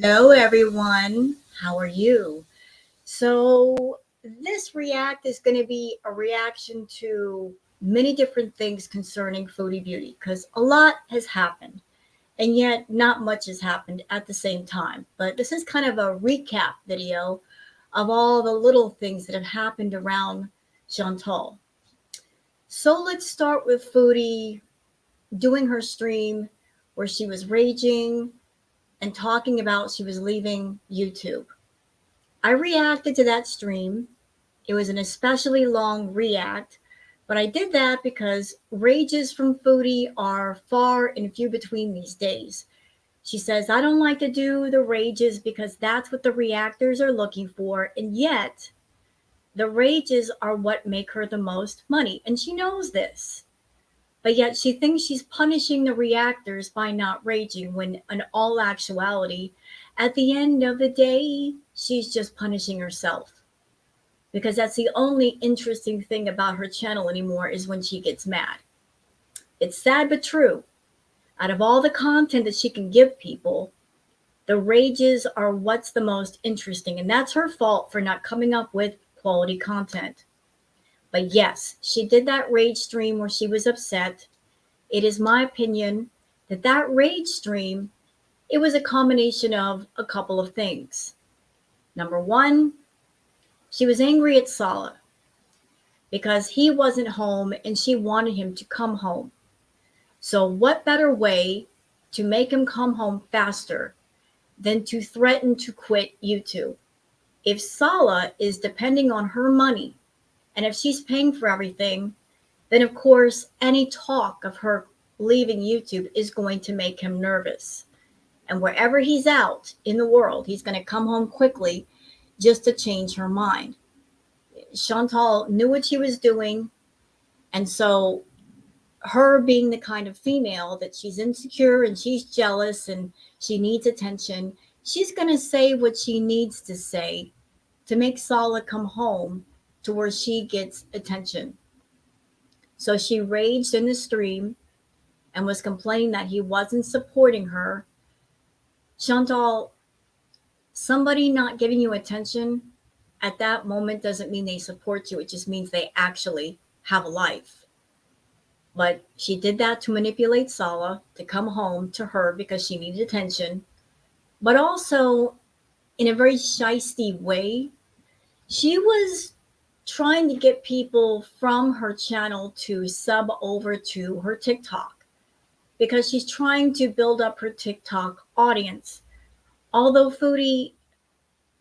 Hello, everyone. How are you? So, this react is going to be a reaction to many different things concerning foodie beauty because a lot has happened and yet not much has happened at the same time. But this is kind of a recap video of all the little things that have happened around Chantal. So, let's start with foodie doing her stream where she was raging and talking about she was leaving YouTube. I reacted to that stream. It was an especially long react, but I did that because rages from Foodie are far and few between these days. She says, I don't like to do the rages because that's what the reactors are looking for, and yet the rages are what make her the most money, and she knows this. But yet she thinks she's punishing the reactors by not raging when in all actuality, at the end of the day, she's just punishing herself. Because that's the only interesting thing about her channel anymore is when she gets mad. It's sad but true. Out of all the content that she can give people, the rages are what's the most interesting. And that's her fault for not coming up with quality content. But yes, she did that rage stream where she was upset. It is my opinion that that rage stream, it was a combination of a couple of things. Number one, she was angry at Salah because he wasn't home and she wanted him to come home. So what better way to make him come home faster than to threaten to quit YouTube? If Salah is depending on her money and if she's paying for everything, then of course any talk of her leaving YouTube is going to make him nervous. And wherever he's out in the world, he's going to come home quickly just to change her mind. Chantal knew what she was doing. And so her being the kind of female that she's insecure and she's jealous and she needs attention, she's going to say what she needs to say to make Salah come home to where she gets attention. So she raged in the stream and was complaining that he wasn't supporting her. Chantal, somebody not giving you attention at that moment doesn't mean they support you. It just means they actually have a life. But she did that to manipulate Salah to come home to her because she needed attention. But also, in a very shisty way, she was trying to get people from her channel to sub over to her TikTok because she's trying to build up her TikTok audience. Although Foodie,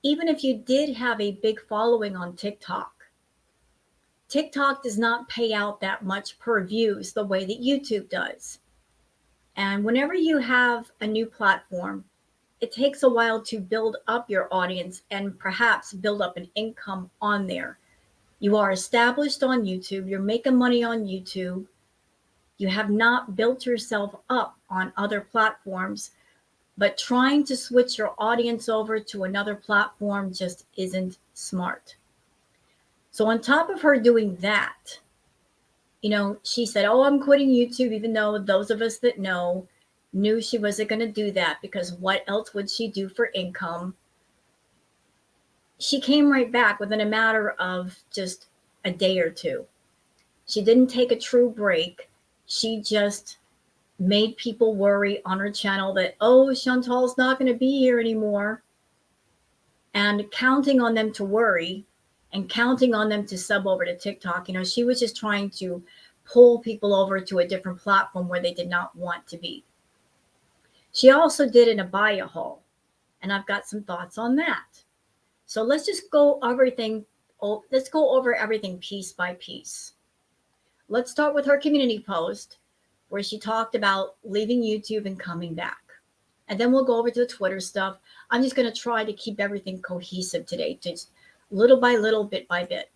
even if you did have a big following on TikTok, TikTok does not pay out that much per views the way that YouTube does. And whenever you have a new platform, it takes a while to build up your audience and perhaps build up an income on there. You are established on YouTube, you're making money on YouTube, you have not built yourself up on other platforms, but trying to switch your audience over to another platform just isn't smart. So on top of her doing that, she said, oh, I'm quitting YouTube, even though those of us that know knew she wasn't going to do that because what else would she do for income? She came right back within a matter of just a day or two. She didn't take a true break. She just made people worry on her channel that, oh, Chantal's not going to be here anymore. And counting on them to worry and counting on them to sub over to TikTok. She was just trying to pull people over to a different platform where they did not want to be. She also did an Abaya haul, and I've got some thoughts on that. So let's just go over everything piece by piece. Let's start with her community post where she talked about leaving YouTube and coming back. And then we'll go over to the Twitter stuff. I'm just going to try to keep everything cohesive today, just little by little, bit by bit.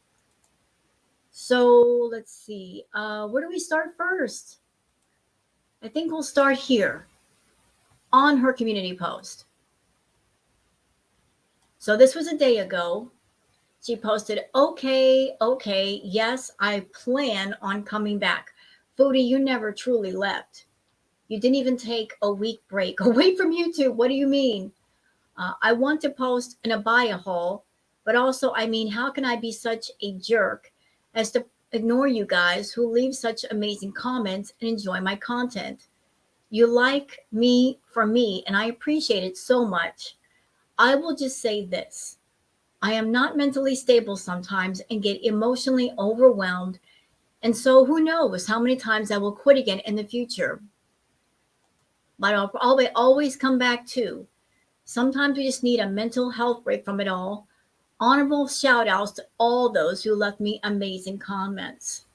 So let's see. Where do we start first? I think we'll start here on her community post. So this was a day ago. She posted, okay, yes, I plan on coming back. Foodie, you never truly left. You didn't even take a week break away from YouTube. What do you mean? I want to post an Abaya haul, but also, I mean, how can I be such a jerk as to ignore you guys who leave such amazing comments and enjoy my content? You like me for me, and I appreciate it so much. I will just say this: I am not mentally stable sometimes and get emotionally overwhelmed. And so who knows how many times I will quit again in the future. But I'll always come back to, sometimes we just need a mental health break from it all. Honorable shout outs to all those who left me amazing comments.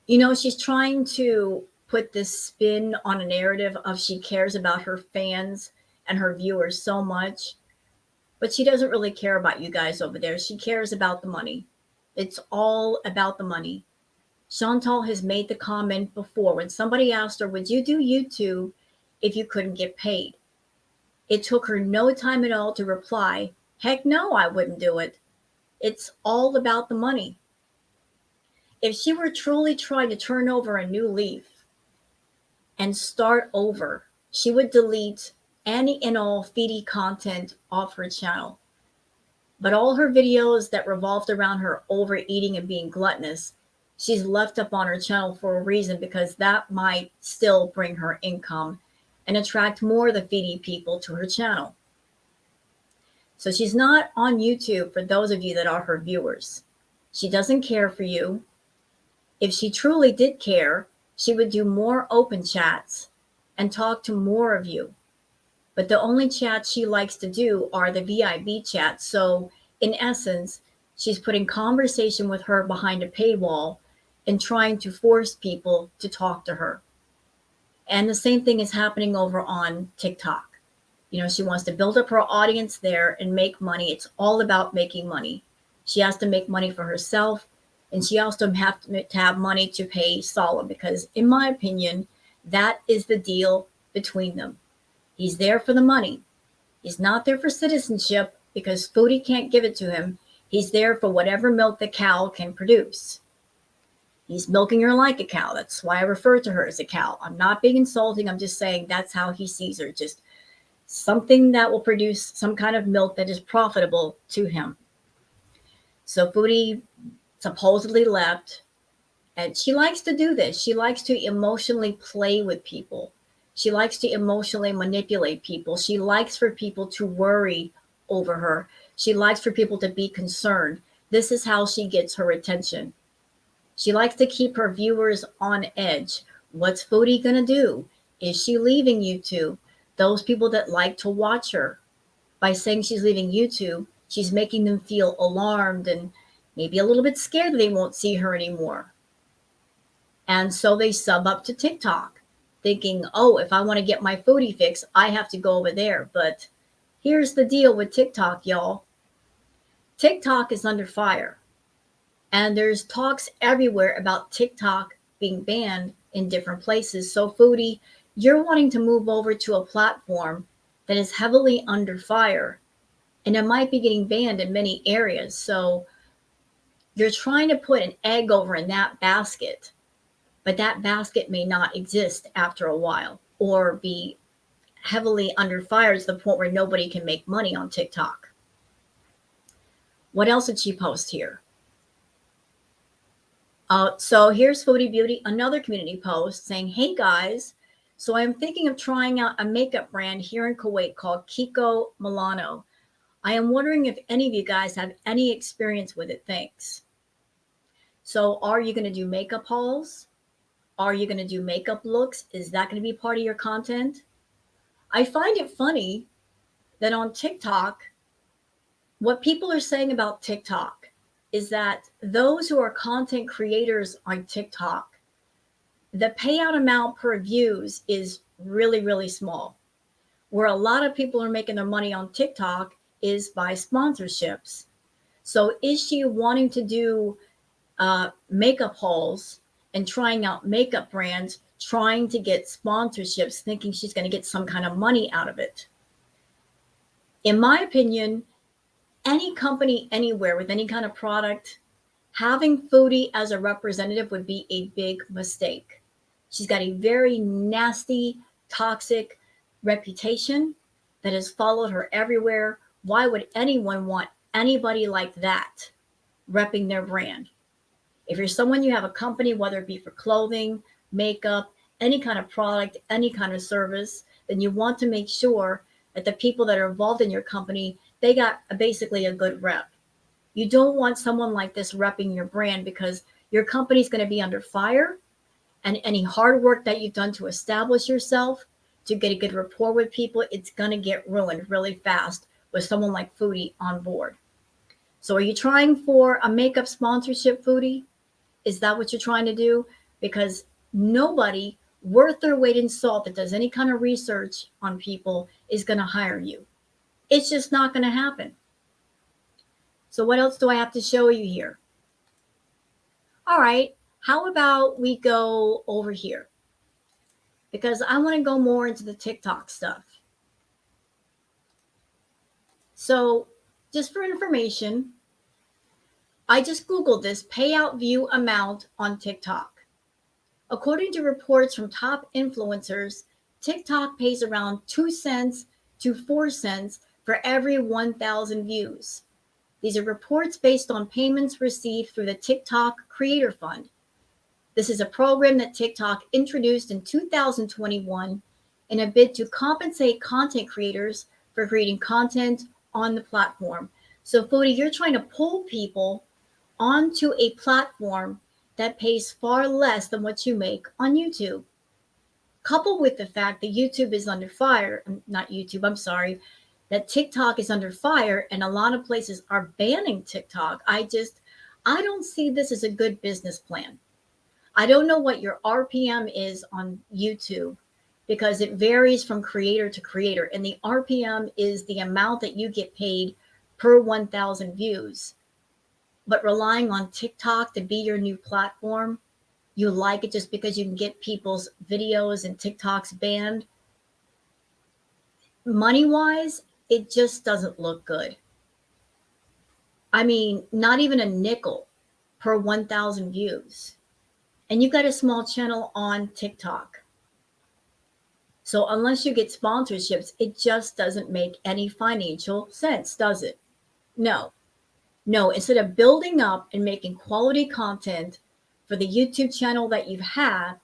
You know, she's trying to put this spin on a narrative of she cares about her fans and her viewers so much, but she doesn't really care about you guys over there. She cares about the money. It's all about the money. Chantal has made the comment before when somebody asked her, would you do YouTube if you couldn't get paid? It took her no time at all to reply, heck no, I wouldn't do it. It's all about the money. If she were truly trying to turn over a new leaf and start over, she would delete any and all Foodie content off her channel. But all her videos that revolved around her overeating and being gluttonous, she's left up on her channel for a reason, because that might still bring her income and attract more of the Foodie people to her channel. So she's not on YouTube for those of you that are her viewers. She doesn't care for you. If she truly did care, she would do more open chats and talk to more of you. But the only chats she likes to do are the VIB chats. So in essence, she's putting conversation with her behind a paywall and trying to force people to talk to her. And the same thing is happening over on TikTok. You know, she wants to build up her audience there and make money. It's all about making money. She has to make money for herself, and she also has to have money to pay Salah, because in my opinion, that is the deal between them. He's there for the money. He's not there for citizenship, because Foodie can't give it to him. He's there for whatever milk the cow can produce. He's milking her like a cow. That's why I refer to her as a cow. I'm not being insulting. I'm just saying that's how he sees her. Just something that will produce some kind of milk that is profitable to him. So Foodie supposedly left, and she likes to do this. She likes to emotionally play with people. She likes to emotionally manipulate people. She likes for people to worry over her. She likes for people to be concerned. This is how she gets her attention. She likes to keep her viewers on edge. What's Foodie gonna do? Is she leaving YouTube? Those people that like to watch her, by saying she's leaving YouTube, she's making them feel alarmed and maybe a little bit scared that they won't see her anymore. And so they sub up to TikTok, thinking, oh, if I want to get my Foodie fix, I have to go over there. But here's the deal with TikTok, y'all. TikTok is under fire. And there's talks everywhere about TikTok being banned in different places. So Foodie, you're wanting to move over to a platform that is heavily under fire, and it might be getting banned in many areas. So you're trying to put an egg over in that basket, but that basket may not exist after a while, or be heavily under fire to the point where nobody can make money on TikTok. What else did she post here? So here's Foodie Beauty, another community post saying, hey guys, so I'm thinking of trying out a makeup brand here in Kuwait called Kiko Milano. I am wondering if any of you guys have any experience with it. Thanks. So are you going to do makeup hauls? Are you going to do makeup looks? Is that going to be part of your content? I find it funny that on TikTok, what people are saying about TikTok is that those who are content creators on TikTok, the payout amount per views is really, really small. Where a lot of people are making their money on TikTok is by sponsorships. So is she wanting to do makeup hauls and trying out makeup brands, trying to get sponsorships, thinking she's going to get some kind of money out of it? In my opinion, any company anywhere with any kind of product, having Foodie as a representative would be a big mistake. She's got a very nasty, toxic reputation that has followed her everywhere. Why would anyone want anybody like that repping their brand? If you're someone, you have a company, whether it be for clothing, makeup, any kind of product, any kind of service, then you want to make sure that the people that are involved in your company, they got basically a good rep. You don't want someone like this repping your brand because your company's going to be under fire, and any hard work that you've done to establish yourself, to get a good rapport with people, it's going to get ruined really fast with someone like Foodie on board. So are you trying for a makeup sponsorship, Foodie? Is that what you're trying to do? Because nobody worth their weight in salt that does any kind of research on people is going to hire you. It's just not going to happen. So what else do I have to show you here? All right, how about we go over here? Because I want to go more into the TikTok stuff. So just for information, I just Googled this payout view amount on TikTok. According to reports from top influencers, TikTok pays around 2 cents to 4 cents for every 1,000 views. These are reports based on payments received through the TikTok Creator Fund. This is a program that TikTok introduced in 2021 in a bid to compensate content creators for creating content on the platform. So, Foodie, you're trying to pull people onto a platform that pays far less than what you make on YouTube. Coupled with the fact that YouTube is under fire, not YouTube, I'm sorry, that TikTok is under fire and a lot of places are banning TikTok. I don't see this as a good business plan. I don't know what your RPM is on YouTube because it varies from creator to creator. And the RPM is the amount that you get paid per 1,000 views. But relying on TikTok to be your new platform, you like it just because you can get people's videos and TikToks banned. Money-wise, it just doesn't look good. I mean, not even a nickel per 1,000 views. And you've got a small channel on TikTok. So unless you get sponsorships, it just doesn't make any financial sense, does it? No. Instead of building up and making quality content for the YouTube channel that you have,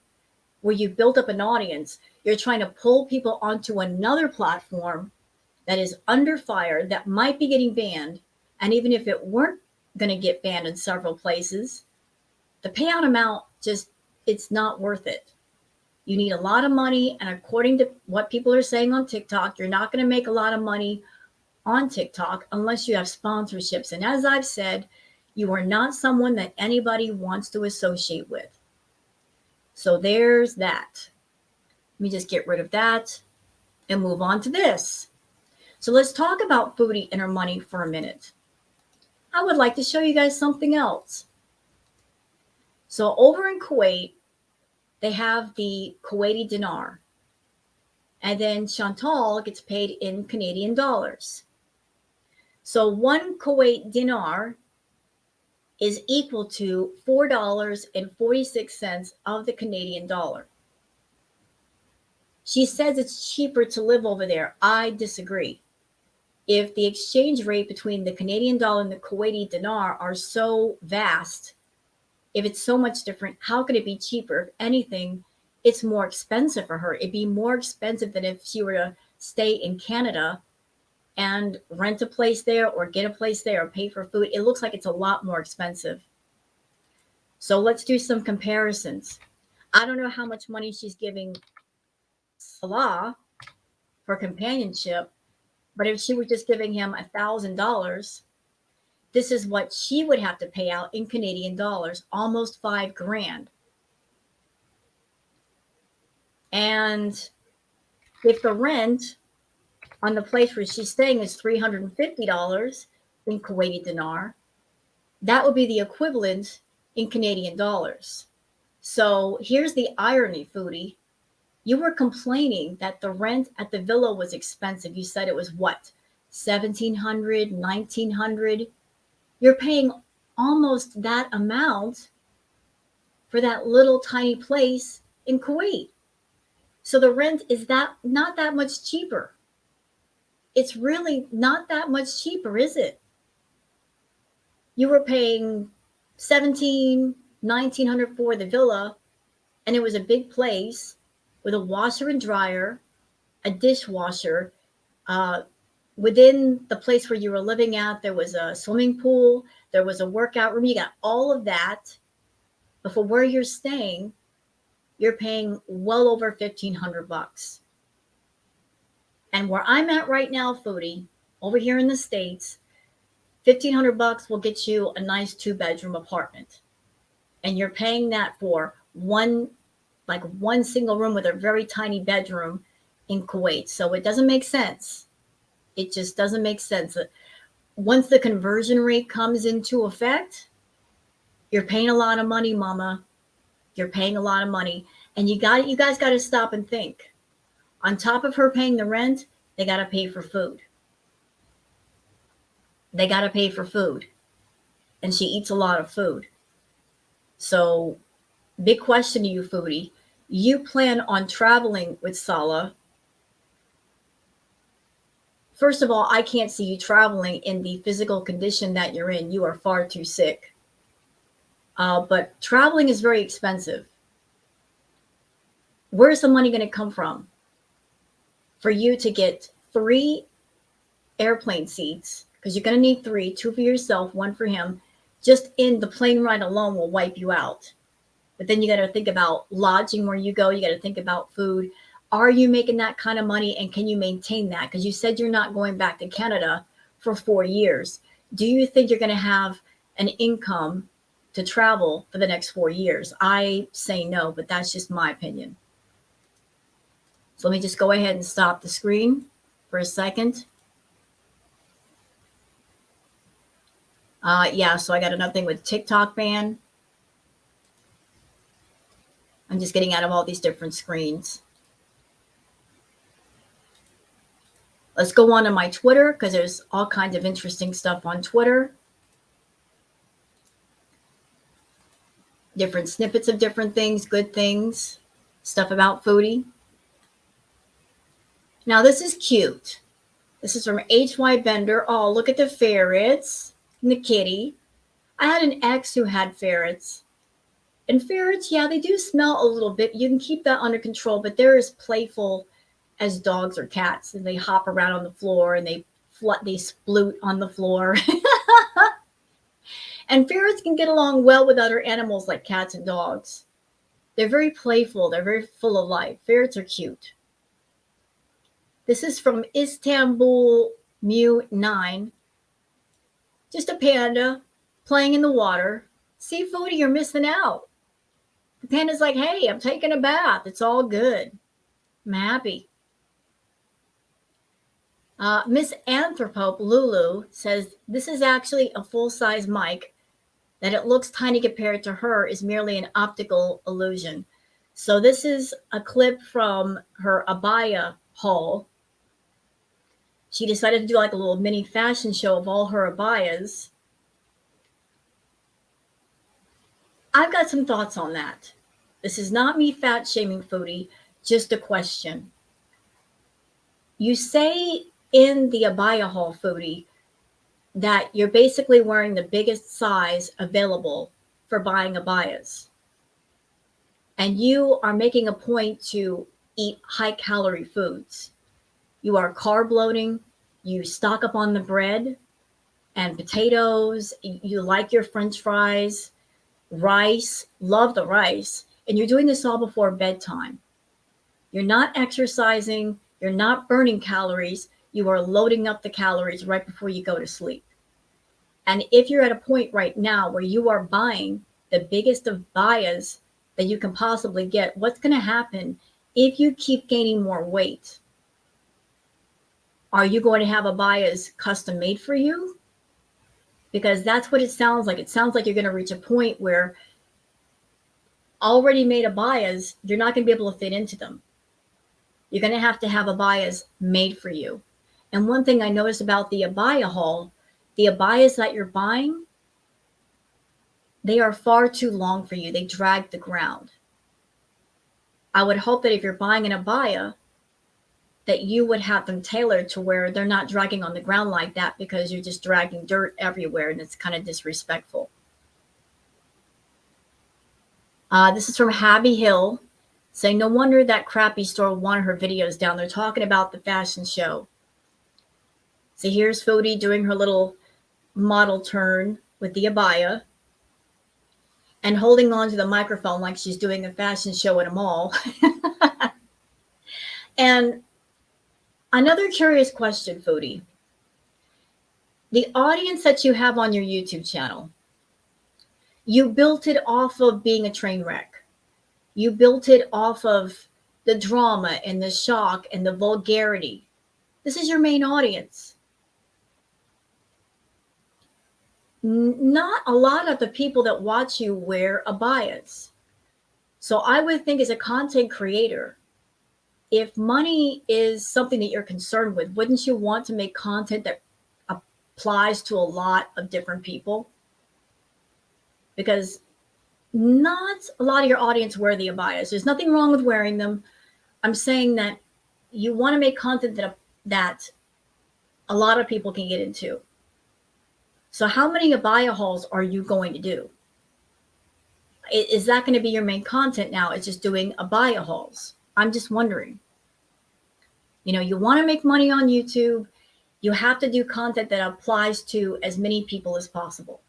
where you've built up an audience, you're trying to pull people onto another platform that is under fire, that might be getting banned. And even if it weren't going to get banned in several places, the payout amount it's not worth it. You need a lot of money. And according to what people are saying on TikTok, you're not going to make a lot of money on TikTok unless you have sponsorships. And as I've said, you are not someone that anybody wants to associate with. So there's that. Let me just get rid of that and move on to this. So let's talk about Foodie and her money for a minute. I would like to show you guys something else. So over in Kuwait, they have the Kuwaiti dinar. And then Chantal gets paid in Canadian dollars. So one Kuwait dinar is equal to $4.46 of the Canadian dollar. She says it's cheaper to live over there. I disagree. If the exchange rate between the Canadian dollar and the Kuwaiti dinar are so vast, if it's so much different, how could it be cheaper? If anything, it's more expensive for her. It'd be more expensive than if she were to stay in Canada and rent a place there or get a place there or pay for food. It looks like it's a lot more expensive. So let's do some comparisons. I don't know how much money she's giving Salah for companionship, but if she were just giving him $1,000, this is what she would have to pay out in Canadian dollars, almost $5,000. And if the rent on the place where she's staying is $350 in Kuwaiti dinar, that would be the equivalent in Canadian dollars. So here's the irony, Foodie. You were complaining that the rent at the villa was expensive. You said it was what? $1,700, $1,900. You're paying almost that amount for that little tiny place in Kuwait. So the rent is that not that much cheaper. It's really not that much cheaper, is it? You were paying 1900 for the villa, and it was a big place with a washer and dryer, a dishwasher. Uh, Within the place where you were living at, there was a swimming pool, there was a workout room. You got all of that. But for where you're staying, you're paying well over $1,500. And where I'm at right now, Foodie, over here in the States, $1,500 will get you a nice 2-bedroom apartment. And you're paying that for one single room with a very tiny bedroom in Kuwait. So it doesn't make sense. It just doesn't make sense. Once the conversion rate comes into effect, you're paying a lot of money, mama. You're paying a lot of money. And you guys got to stop and think. On top of her paying the rent, they got to pay for food. They got to pay for food. And she eats a lot of food. So, big question to you, Foodie. You plan on traveling with Salah. First of all, I can't see you traveling in the physical condition that you're in. You are far too sick. But traveling is very expensive. Where's the money going to come from for you to get 3 airplane seats? Because you're going to need 3, 2 for yourself, 1 for him. Just in the plane ride alone will wipe you out. But then you got to think about lodging where you go. You got to think about food. Are you making that kind of money, and can you maintain that? Because you said you're not going back to Canada for 4 years. Do you think you're going to have an income to travel for the next 4 years? I say no, but that's just my opinion. So let me just go ahead and stop the screen for a second. Yeah, so I got another thing with TikTok ban. I'm just getting out of all these different screens. Let's go on to my Twitter, because there's all kinds of interesting stuff on Twitter. Different snippets of different things, good things, stuff about Foodie. Now, this is cute. This is from H.Y. Bender. Oh, look at the ferrets and the kitty. I had an ex who had ferrets. And ferrets, yeah, they do smell a little bit. You can keep that under control, but they're as playful as dogs or cats. And they hop around on the floor, and they sploot on the floor. And ferrets can get along well with other animals like cats and dogs. They're very playful. They're very full of life. Ferrets are cute. This is from Istanbul Mew 9. Just a panda playing in the water. See, Foodie, you're missing out. The panda's like, hey, I'm taking a bath. It's all good. I'm happy. Miss Anthropope Lulu says this is actually a full-size mic. That it looks tiny compared to her is merely an optical illusion. So this is a clip from her Abaya haul. She decided to do like a little mini fashion show of all her abayas. I've got some thoughts on that. This is not me fat shaming, Foodie, just a question. You say in the Abaya haul, Foodie, that you're basically wearing the biggest size available for buying abayas. And you are making a point to eat high-calorie foods. You are carb loading. You stock up on the bread and potatoes. You like your French fries, rice, love the rice. And you're doing this all before bedtime. You're not exercising. You're not burning calories. You are loading up the calories right before you go to sleep. And if you're at a point right now where you are buying the biggest of abayas that you can possibly get, what's going to happen if you keep gaining more weight? Are you going to have abayas custom made for you? Because that's what it sounds like. It sounds like you're going to reach a point where already made abayas, you're not going to be able to fit into them. You're going to have abayas made for you. And one thing I noticed about the Abaya haul, the abayas that you're buying, they are far too long for you. They drag the ground. I would hope that if you're buying an abaya, that you would have them tailored to where they're not dragging on the ground like that, because you're just dragging dirt everywhere and it's kind of disrespectful. This is from Habby Hill, saying, no wonder that crappy store wanted her videos down. They're talking about the fashion show. So here's Foodie doing her little model turn with the abaya and holding on to the microphone like she's doing a fashion show at a mall. And another curious question, Foodie. The audience that you have on your YouTube channel, you built it off of being a train wreck. You built it off of the drama and the shock and the vulgarity. This is your main audience. Not a lot of the people that watch you wear abayas. So I would think, as a content creator, if money is something that you're concerned with, wouldn't you want to make content that applies to a lot of different people? Because not a lot of your audience wear the abayas. There's nothing wrong with wearing them. I'm saying that you want to make content that a lot of people can get into. So how many abaya hauls are you going to do? Is that going to be your main content now? It's just doing abaya hauls. I'm just wondering. You want to make money on YouTube. You have to do content that applies to as many people as possible.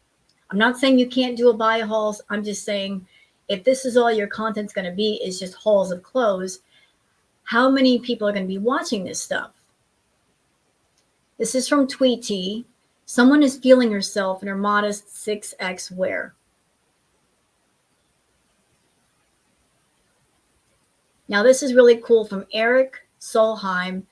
I'm not saying you can't do abaya hauls. I'm just saying, if this is all your content's going to be, is just hauls of clothes, how many people are going to be watching this stuff? This is from Tweety. Someone is feeling herself in her modest 6X wear. Now, this is really cool, from Eric Solheim.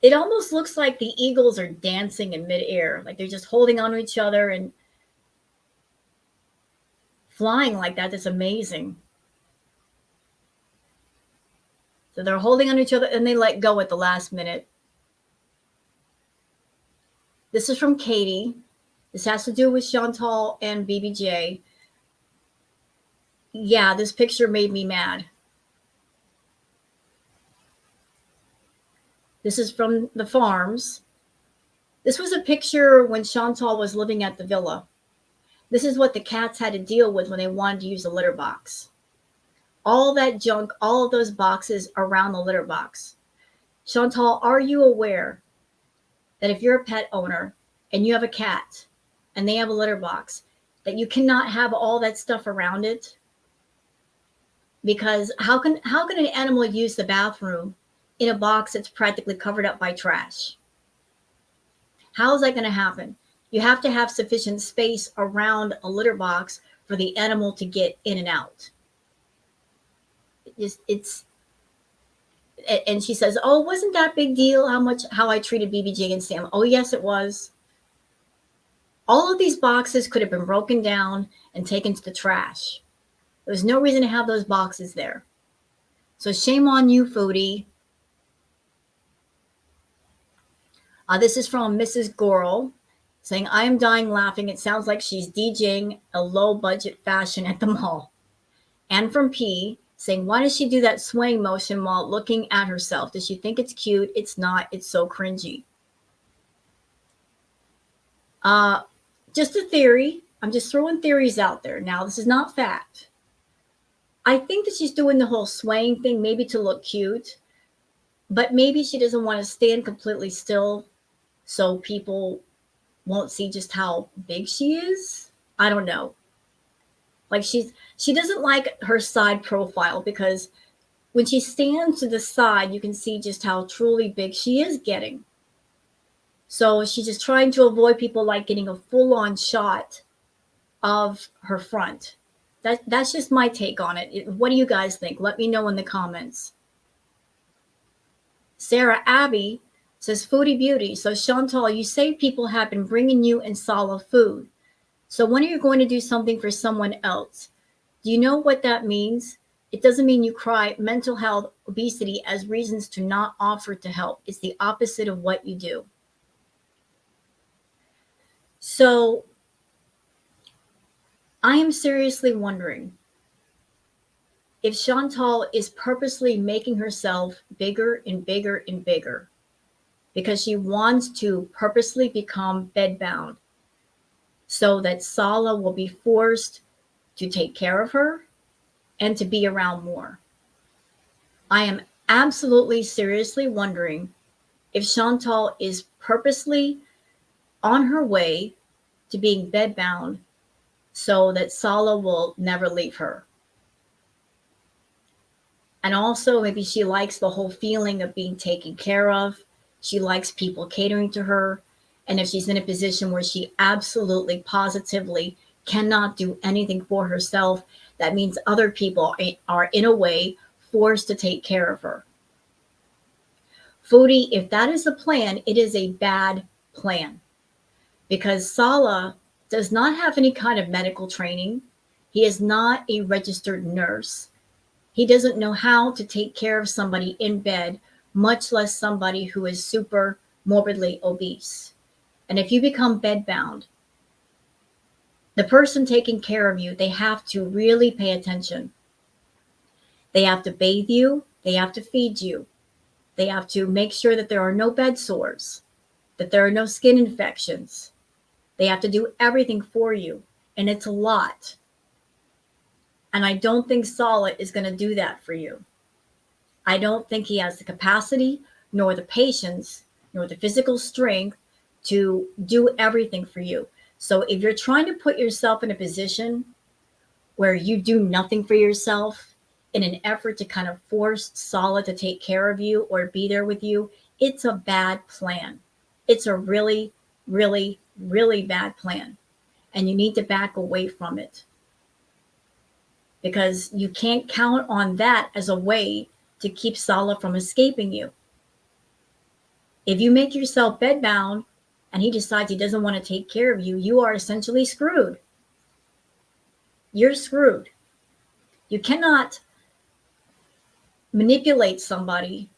It almost looks like the eagles are dancing in midair, like they're just holding on to each other and flying like that. That's amazing. So they're holding on to each other and they let go at the last minute. This is from Katie. This has to do with Chantal and BBJ. Yeah, this picture made me mad. This is from the farms. This was a picture when Chantal was living at the villa. This is what the cats had to deal with when they wanted to use the litter box. All that junk, all of those boxes around the litter box. Chantal, are you aware that if you're a pet owner and you have a cat and they have a litter box, that you cannot have all that stuff around it? Because how can an animal use the bathroom in a box that's practically covered up by trash? How is that going to happen? You have to have sufficient space around a litter box for the animal to get in and out. And she says, oh, wasn't that big deal how I treated BBJ and Sam? Oh, yes, it was. All of these boxes could have been broken down and taken to the trash. There was no reason to have those boxes there. So shame on you, Foodie. This is from Mrs. Goral, saying, I am dying laughing. It sounds like she's DJing a low-budget fashion at the mall. And from P, saying, why does she do that swaying motion while looking at herself? Does she think it's cute? It's not. It's so cringy. Just a theory. I'm just throwing theories out there. Now, this is not fact. I think that she's doing the whole swaying thing maybe to look cute, but maybe she doesn't want to stand completely still so people won't see just how big she is. I don't know. Like she doesn't like her side profile, because when she stands to the side, you can see just how truly big she is getting. So she's just trying to avoid people like getting a full-on shot of her front. That's just my take on it. What do you guys think? Let me know in the comments. Sarah Abby says, Foodie Beauty. So Chantal, you say people have been bringing you and Sala food. So when are you going to do something for someone else? Do you know what that means? It doesn't mean you cry mental health, obesity as reasons to not offer to help. It's the opposite of what you do. So I am seriously wondering, If Chantal is purposely making herself bigger and bigger and bigger because she wants to purposely become bedbound so that Sala will be forced to take care of her and to be around more. I am absolutely seriously wondering if Chantal is purposely on her way to being bedbound so that Sala will never leave her. And also, maybe she likes the whole feeling of being taken care of. She likes people catering to her. And if she's in a position where she absolutely, positively cannot do anything for herself, that means other people are, in a way, forced to take care of her. Foodie, if that is the plan, it is a bad plan because Sala does not have any kind of medical training. He is not a registered nurse. He doesn't know how to take care of somebody in bed, much less somebody who is super morbidly obese. And if you become bedbound, the person taking care of you, they have to really pay attention. They have to bathe you, they have to feed you, they have to make sure that there are no bed sores, that there are no skin infections. They have to do everything for you, and it's a lot. And I don't think Sala is going to do that for you. I don't think he has the capacity, nor the patience, nor the physical strength to do everything for you. So if you're trying to put yourself in a position where you do nothing for yourself in an effort to kind of force Sala to take care of you or be there with you, it's a bad plan. It's a really, really, really bad plan. And you need to back away from it because you can't count on that as a way to keep Sala from escaping you. If you make yourself bedbound and he decides he doesn't want to take care of you, you are essentially screwed. You're screwed. You cannot manipulate somebody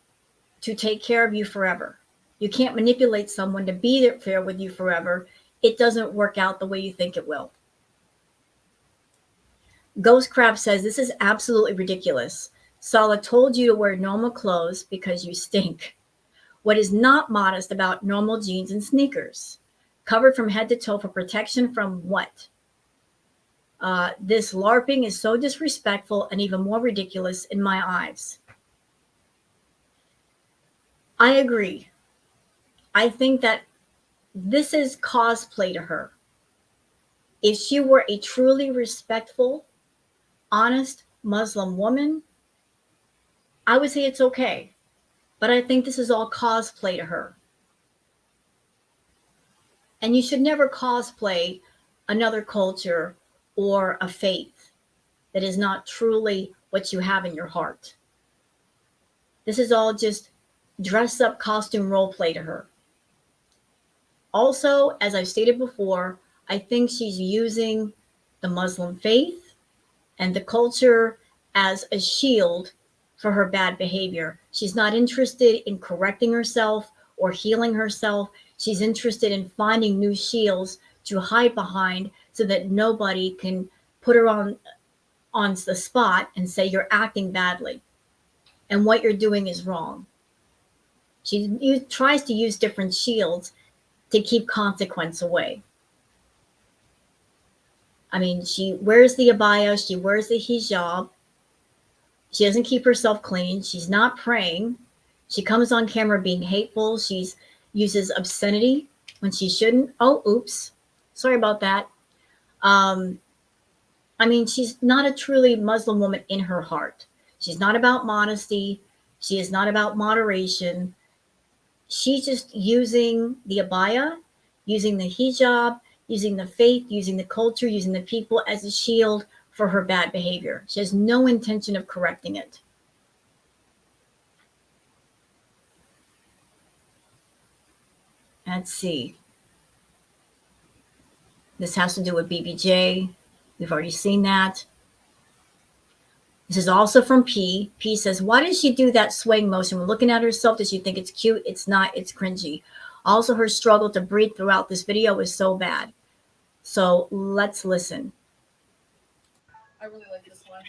to take care of you forever. You can't manipulate someone to be there with you forever. It doesn't work out the way you think it will. Ghost Crab says, this is absolutely ridiculous. Sala told you to wear normal clothes because you stink. What is not modest about normal jeans and sneakers? Covered from head to toe for protection from what? This LARPing is so disrespectful and even more ridiculous in my eyes. I agree. I think that this is cosplay to her. If she were a truly respectful, honest Muslim woman, I would say it's okay. But I think this is all cosplay to her. And you should never cosplay another culture or a faith that is not truly what you have in your heart. This is all just dress up costume role play to her. Also, as I've stated before, I think she's using the Muslim faith and the culture as a shield for her bad behavior. She's not interested in correcting herself or healing herself. She's interested in finding new shields to hide behind so that nobody can put her on the spot and say you're acting badly and what you're doing is wrong. She tries to use different shields to keep consequence away. I mean, she wears the abaya, she wears the hijab. She doesn't keep herself clean. She's not praying. She comes on camera being hateful. She uses obscenity when she shouldn't. Oh, oops. Sorry about that. I mean, she's not a truly Muslim woman in her heart. She's not about modesty. She is not about moderation. She's just using the abaya, using the hijab, using the faith, using the culture, using the people as a shield for her bad behavior. She has no intention of correcting it. Let's see. This has to do with BBJ. We've already seen that. This is also from P. P says, why does she do that swaying motion? When looking at herself, does she think it's cute? It's not. It's cringy. Also, her struggle to breathe throughout this video is so bad. So let's listen. I really like this one.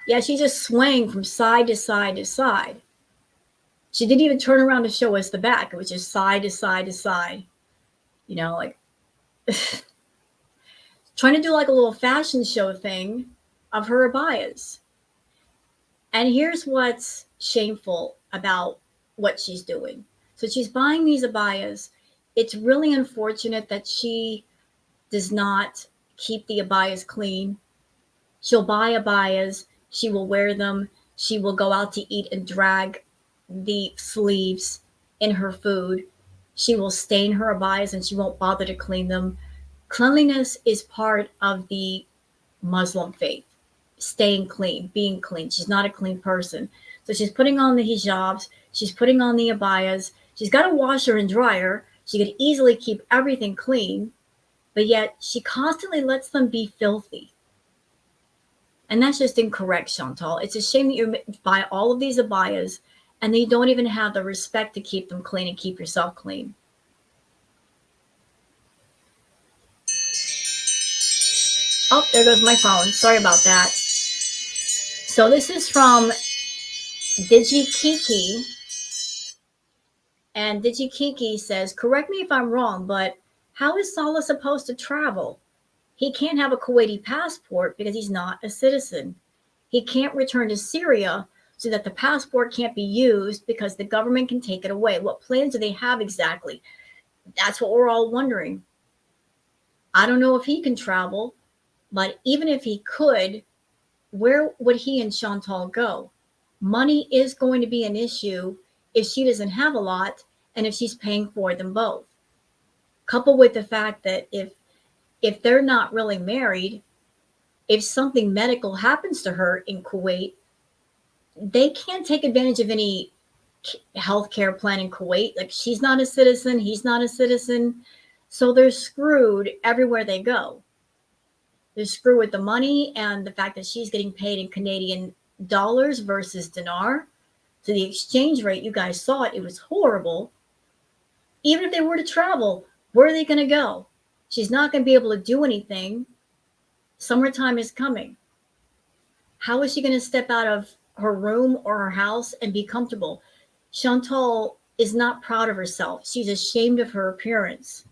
Yeah, she just swaying from side to side to side. She didn't even turn around to show us the back. It was just side to side to side. Like trying to do like a little fashion show thing of her abayas. And here's what's shameful about what she's doing. So she's buying these abayas. It's really unfortunate that she does not keep the abayas clean. She'll buy abayas, she will wear them, she will go out to eat and drag the sleeves in her food. She will stain her abayas and she won't bother to clean them. Cleanliness is part of the Muslim faith. Staying clean, being clean. She's not a clean person. So she's putting on the hijabs, she's putting on the abayas. She's got a washer and dryer. She could easily keep everything clean, but yet she constantly lets them be filthy. And that's just incorrect, Chantal. It's a shame that you buy all of these abayas and then you don't even have the respect to keep them clean and keep yourself clean. Oh, there goes my phone. Sorry about that. So this is from DigiKiki. And DigiKiki says, correct me if I'm wrong, but how is Salah supposed to travel? He can't have a Kuwaiti passport because he's not a citizen. He can't return to Syria so that the passport can't be used because the government can take it away. What plans do they have exactly? That's what we're all wondering. I don't know if he can travel, but even if he could, where would he and Chantal go? Money is going to be an issue if she doesn't have a lot and if she's paying for them both. Coupled with the fact that if they're not really married, if something medical happens to her in Kuwait, they can't take advantage of any healthcare plan in Kuwait. Like she's not a citizen, he's not a citizen. So they're screwed everywhere they go. They're screwed with the money and the fact that she's getting paid in Canadian dollars versus dinar. So the exchange rate, you guys saw it, it was horrible. Even if they were to travel, where are they going to go? She's not going to be able to do anything. Summertime is coming. How is she going to step out of her room or her house and be comfortable? Chantal is not proud of herself. She's ashamed of her appearance.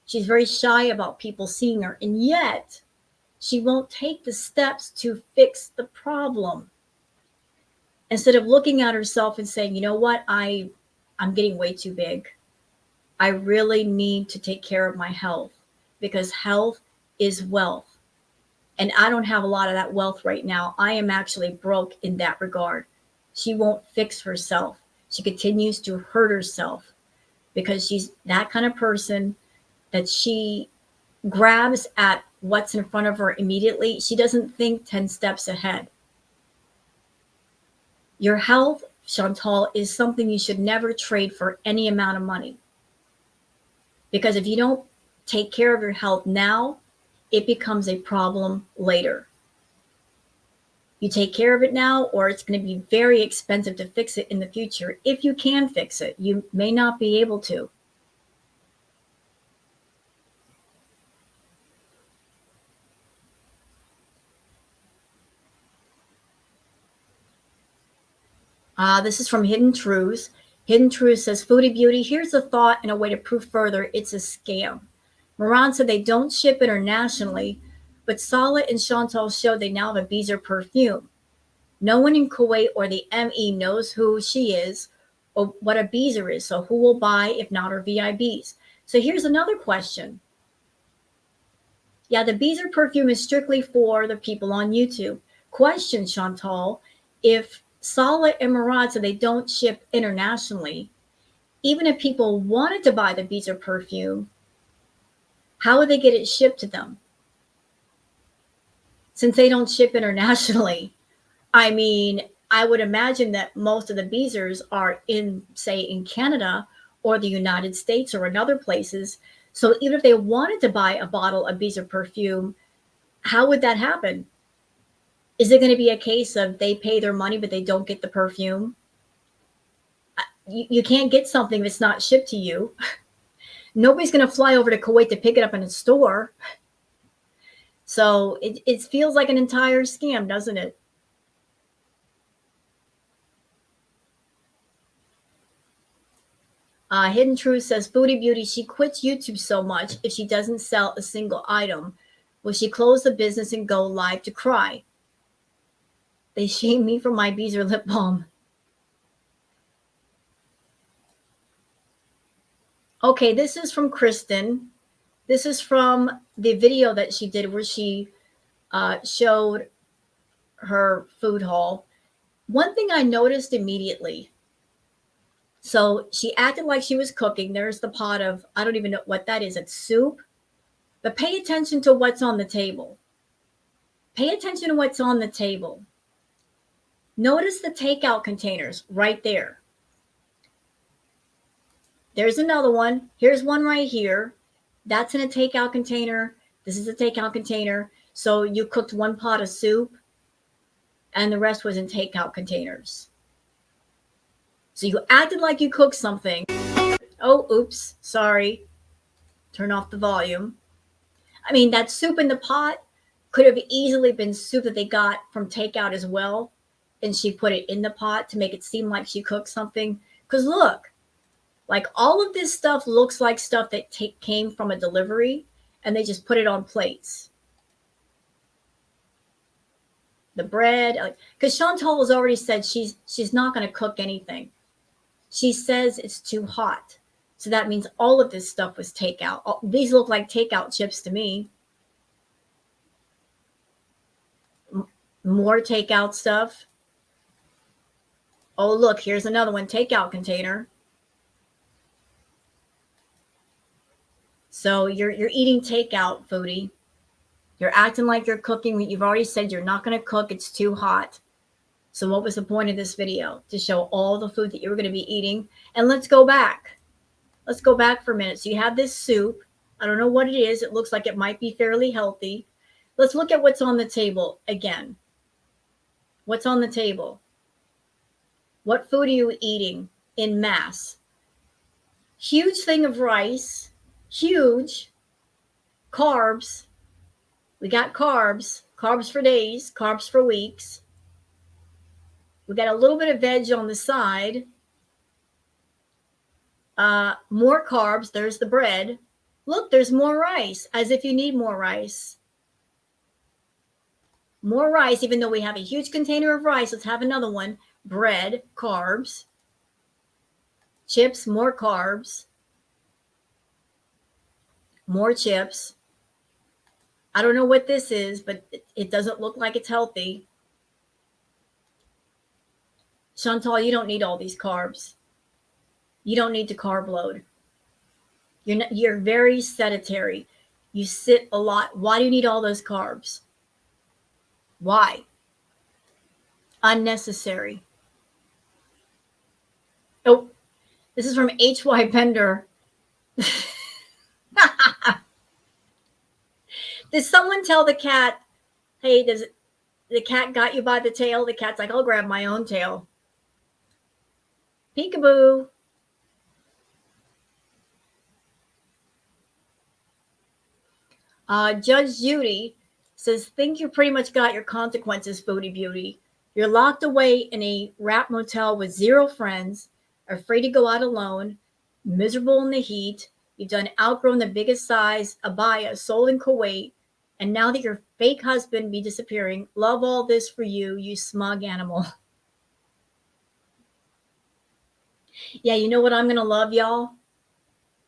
She's very shy about people seeing her. And yet, she won't take the steps to fix the problem. Instead of looking at herself and saying, you know what, I'm getting way too big. I really need to take care of my health because health is wealth. And I don't have a lot of that wealth right now. I am actually broke in that regard. She won't fix herself. She continues to hurt herself because she's that kind of person that she grabs at what's in front of her immediately. She doesn't think 10 steps ahead. Your health, Chantal, is something you should never trade for any amount of money. Because if you don't take care of your health now, it becomes a problem later. You take care of it now, or it's going to be very expensive to fix it in the future. If you can fix it, you may not be able to. This is from Hidden Truths. Hidden Truths says, Foodie Beauty, here's a thought and a way to prove further it's a scam. Moran said they don't ship internationally, but Salah and Chantal show they now have a Beezer perfume. No one in Kuwait or the ME knows who she is or what a Beezer is, so who will buy if not her VIBs? So here's another question. Yeah, the Beezer perfume is strictly for the people on YouTube. Question, Chantal, if Salah and Murad said they don't ship internationally, even if people wanted to buy the Beezer perfume, how would they get it shipped to them? Since they don't ship internationally, I mean, I would imagine that most of the Beezers are in, say, in Canada or the United States or in other places. So even if they wanted to buy a bottle of Beezer perfume, how would that happen? Is it going to be a case of they pay their money, but they don't get the perfume? You can't get something that's not shipped to you. Nobody's going to fly over to Kuwait to pick it up in a store. So it feels like an entire scam, doesn't it? Hidden Truth says, Foodie Beauty, she quits YouTube so much if she doesn't sell a single item. Will she close the business and go live to cry? They shame me for my bees or lip balm. Okay, this is from Kristen. This is from the video that she did where she showed her food haul. One thing I noticed immediately. So she acted like she was cooking. There's the pot of, I don't even know what that is. It's soup. But pay attention to what's on the table. Pay attention to what's on the table. Notice the takeout containers right there. There's another one. Here's one right here. That's in a takeout container. This is a takeout container. So you cooked one pot of soup and the rest was in takeout containers. So you acted like you cooked something. Oh, oops, sorry. Turn off the volume. I mean, that soup in the pot could have easily been soup that they got from takeout as well. And she put it in the pot to make it seem like she cooked something. Because look, like all of this stuff looks like stuff that came from a delivery and they just put it on plates. The bread, because Chantal has already said she's not going to cook anything. She says it's too hot. So that means all of this stuff was takeout. These look like takeout chips to me. More takeout stuff. Oh, look, here's another one, takeout container. So you're eating takeout, Foodie. You're acting like you're cooking. You've already said you're not going to cook. It's too hot. So what was the point of this video? To show all the food that you were going to be eating. And let's go back. Let's go back for a minute. So you have this soup. I don't know what it is. It looks like it might be fairly healthy. Let's look at what's on the table again. What's on the table? What food are you eating in mass? Huge thing of rice. Huge. Carbs. We got carbs. Carbs for days. Carbs for weeks. We got a little bit of veg on the side. More carbs. There's the bread. Look, there's more rice, as if you need more rice. More rice, even though we have a huge container of rice. Let's have another one. Bread, carbs. Chips, more carbs. More chips. I don't know what this is, but it doesn't look like it's healthy. Chantal, you don't need all these carbs. You don't need to carb load. You're very sedentary. You sit a lot. Why do you need all those carbs? Why? Unnecessary. Oh, this is from H.Y. Bender. Did someone tell the cat, hey, the cat got you by the tail? The cat's like, I'll grab my own tail. Peekaboo. Judge Judy says, think you pretty much got your consequences, Foodie Beauty. You're locked away in a rap motel with 0 friends, afraid to go out alone, miserable in the heat. You've done outgrown the biggest size abaya sold in Kuwait. And now that your fake husband be disappearing, love all this for you, you smug animal. Yeah, you know what I'm going to love, y'all?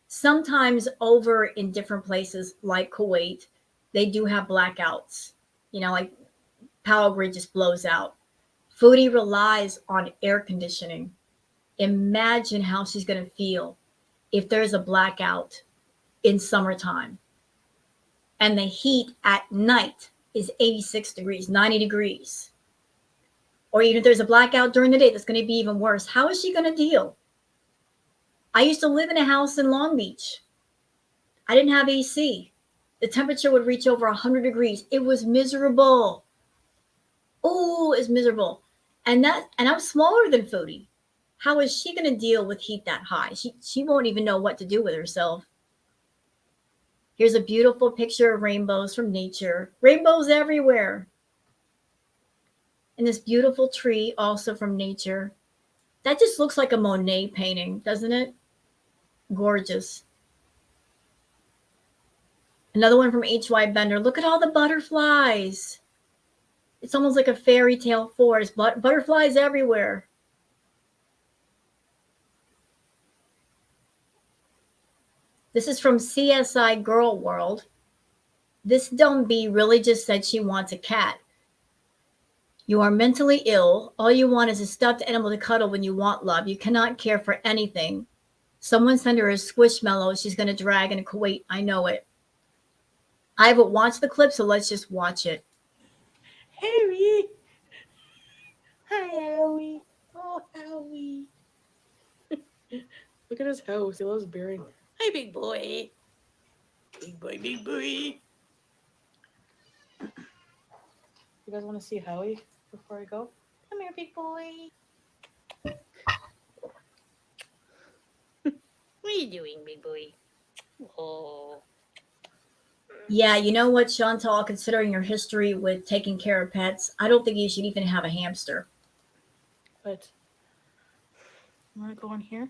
Sometimes over in different places like Kuwait, they do have blackouts. You know, like power grid just blows out. Foodie relies on air conditioning. Imagine how she's going to feel if there's a blackout in summertime. And the heat at night is 86 degrees, 90 degrees. Or even if there's a blackout during the day, that's going to be even worse. How is she going to deal? I used to live in a house in Long Beach. I didn't have AC. The temperature would reach over 100 degrees. It was miserable. Oh, it's miserable. And I was smaller than Foodie. How is she going to deal with heat that high? She won't even know what to do with herself. Here's a beautiful picture of rainbows from nature. Rainbows everywhere. And this beautiful tree also from nature. That just looks like a Monet painting, doesn't it? Gorgeous. Another one from H.Y. Bender. Look at all the butterflies. It's almost like a fairy tale forest, but butterflies everywhere. This is from CSI Girl World. This dumb bee really just said she wants a cat. You are mentally ill. All you want is a stuffed animal to cuddle when you want love. You cannot care for anything. Someone send her a squishmallow she's going to drag in Kuwait. I know it. I haven't watched the clip, so let's just watch it. Harry! Hi, Howie. Oh, Howie. Look at his house. He loves bearing. Hi, big boy. Big boy, big boy. You guys want to see Howie before I go? Come here, big boy. What are you doing, big boy? Oh. Yeah, you know what, Chantal, considering your history with taking care of pets, I don't think you should even have a hamster. But you want to go in here?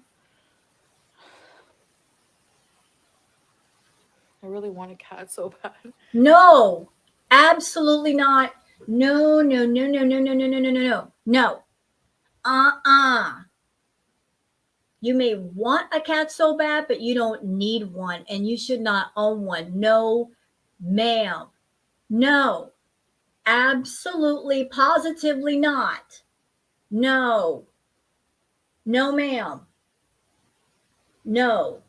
I really want a cat so bad. No, absolutely not. No, no, no, no, no, no, no, no, no, no, no. No. You may want a cat so bad, but you don't need one, and you should not own one. No, ma'am. No. Absolutely, positively not. No. No, ma'am. No.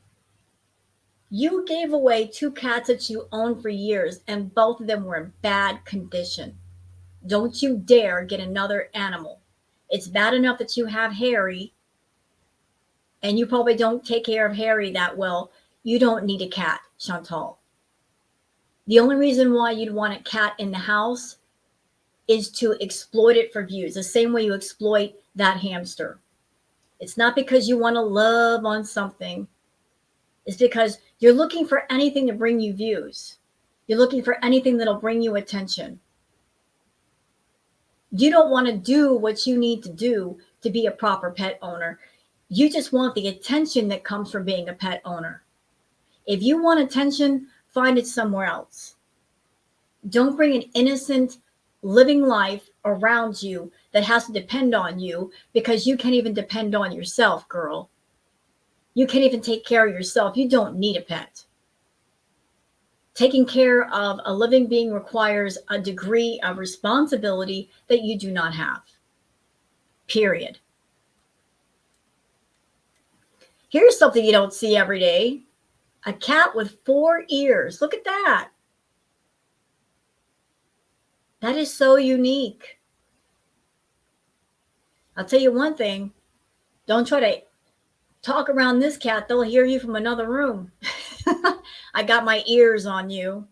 You gave away 2 cats that you owned for years, and both of them were in bad condition. Don't you dare get another animal. It's bad enough that you have Harry, and you probably don't take care of Harry that well. You don't need a cat, Chantal. The only reason why you'd want a cat in the house is to exploit it for views, the same way you exploit that hamster. It's not because you want to love on something. It's because you're looking for anything to bring you views. You're looking for anything that'll bring you attention. You don't want to do what you need to do to be a proper pet owner. You just want the attention that comes from being a pet owner. If you want attention, find it somewhere else. Don't bring an innocent, living life around you that has to depend on you because you can't even depend on yourself, girl. You can't even take care of yourself. You don't need a pet. Taking care of a living being requires a degree of responsibility that you do not have. Period. Here's something you don't see every day. A cat with 4 ears. Look at that. That is so unique. I'll tell you one thing. Don't try to talk around this cat. They'll hear you from another room. I got my ears on you.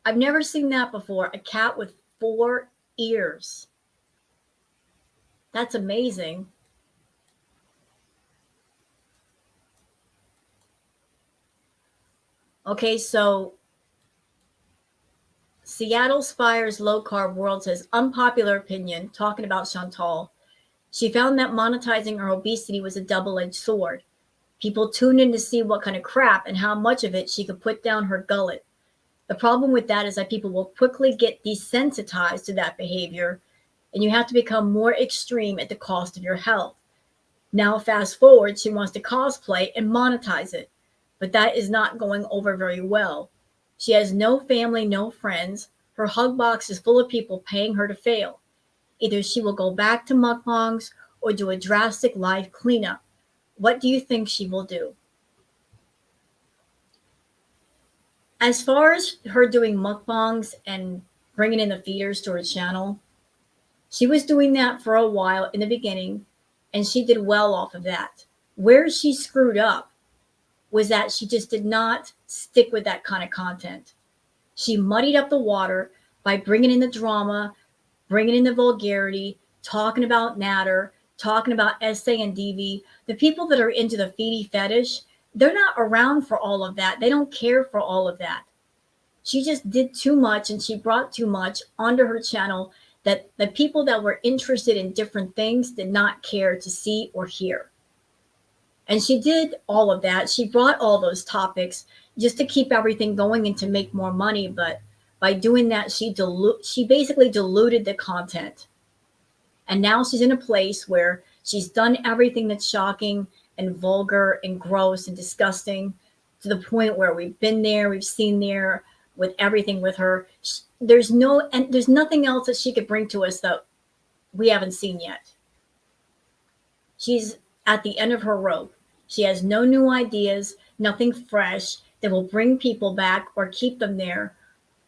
I've never seen that before. A cat with 4 ears. That's amazing. Okay, so Seattle Spire's Low Carb World says, unpopular opinion, talking about Chantal. She found that monetizing her obesity was a double-edged sword. People tuned in to see what kind of crap and how much of it she could put down her gullet. The problem with that is that people will quickly get desensitized to that behavior, and you have to become more extreme at the cost of your health. Now, fast forward, she wants to cosplay and monetize it, but that is not going over very well. She has no family, no friends. Her hug box is full of people paying her to fail. Either she will go back to mukbangs or do a drastic life cleanup. What do you think she will do? As far as her doing mukbangs and bringing in the feeders to her channel, she was doing that for a while in the beginning, and she did well off of that. Where she screwed up was that she just did not stick with that kind of content. She muddied up the water by bringing in the drama, bringing in the vulgarity, talking about Natter, talking about SA and DV. The people that are into the feedie fetish, they're not around for all of that. They don't care for all of that. She just did too much, and she brought too much onto her channel that the people that were interested in different things did not care to see or hear. And she did all of that. She brought all those topics just to keep everything going and to make more money. But by doing that, she basically diluted the content. And now she's in a place where she's done everything that's shocking and vulgar and gross and disgusting, to the point where we've been there, we've seen there with everything with her. There's nothing else that she could bring to us that we haven't seen yet. She's at the end of her rope. She has no new ideas, nothing fresh that will bring people back or keep them there.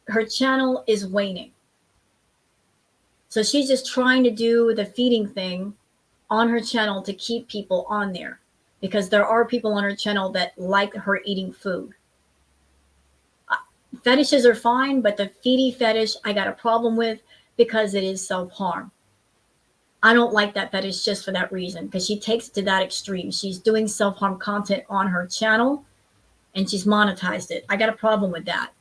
Her channel is waning. So she's just trying to do the feeding thing on her channel to keep people on there, because there are people on her channel that like her eating food. Fetishes are fine, but the feedie fetish I got a problem with, because it is self-harm. I don't like that fetish just for that reason, because she takes it to that extreme. She's doing self-harm content on her channel and she's monetized it. I got a problem with that.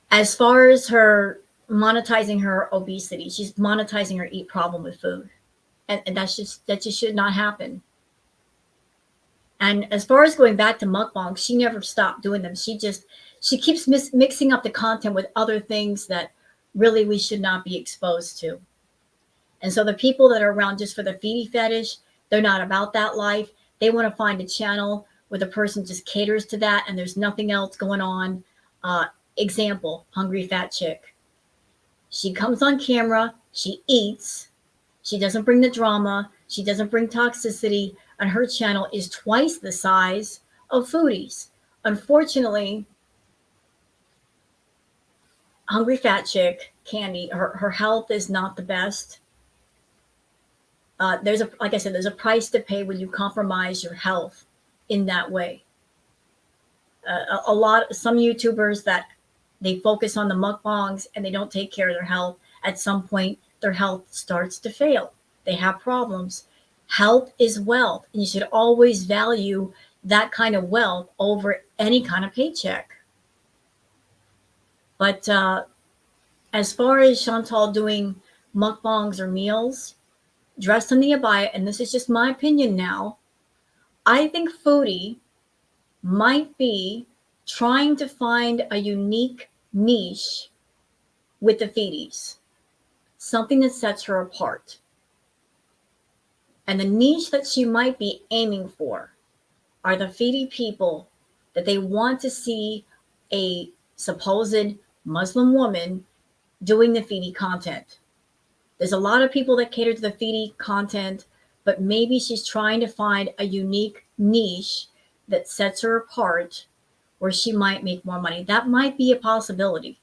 As far as her monetizing her obesity, she's monetizing her eat problem with food. And that just should not happen. And as far as going back to mukbangs, she never stopped doing them. She keeps mixing up the content with other things that really we should not be exposed to. And so the people that are around just for the feedie fetish, they're not about that life. They want to find a channel where the person just caters to that and there's nothing else going on. Example, Hungry Fat Chick. She comes on camera, she eats, she doesn't bring the drama, she doesn't bring toxicity, and her channel is twice the size of Foodie's. Unfortunately, Hungry Fat Chick, Candy, her health is not the best. Like I said, there's a price to pay when you compromise your health in that way. Some YouTubers that they focus on the mukbangs and they don't take care of their health. At some point, their health starts to fail. They have problems. Health is wealth, and you should always value that kind of wealth over any kind of paycheck. But as far as Chantal doing mukbangs or meals, dressed in the abaya, and this is just my opinion now, I think Foodie might be trying to find a unique niche with the feedies, something that sets her apart. And the niche that she might be aiming for are the feedie people that they want to see a supposed Muslim woman doing the feedie content. There's a lot of people that cater to the feedie content, but maybe she's trying to find a unique niche that sets her apart where she might make more money. That might be a possibility.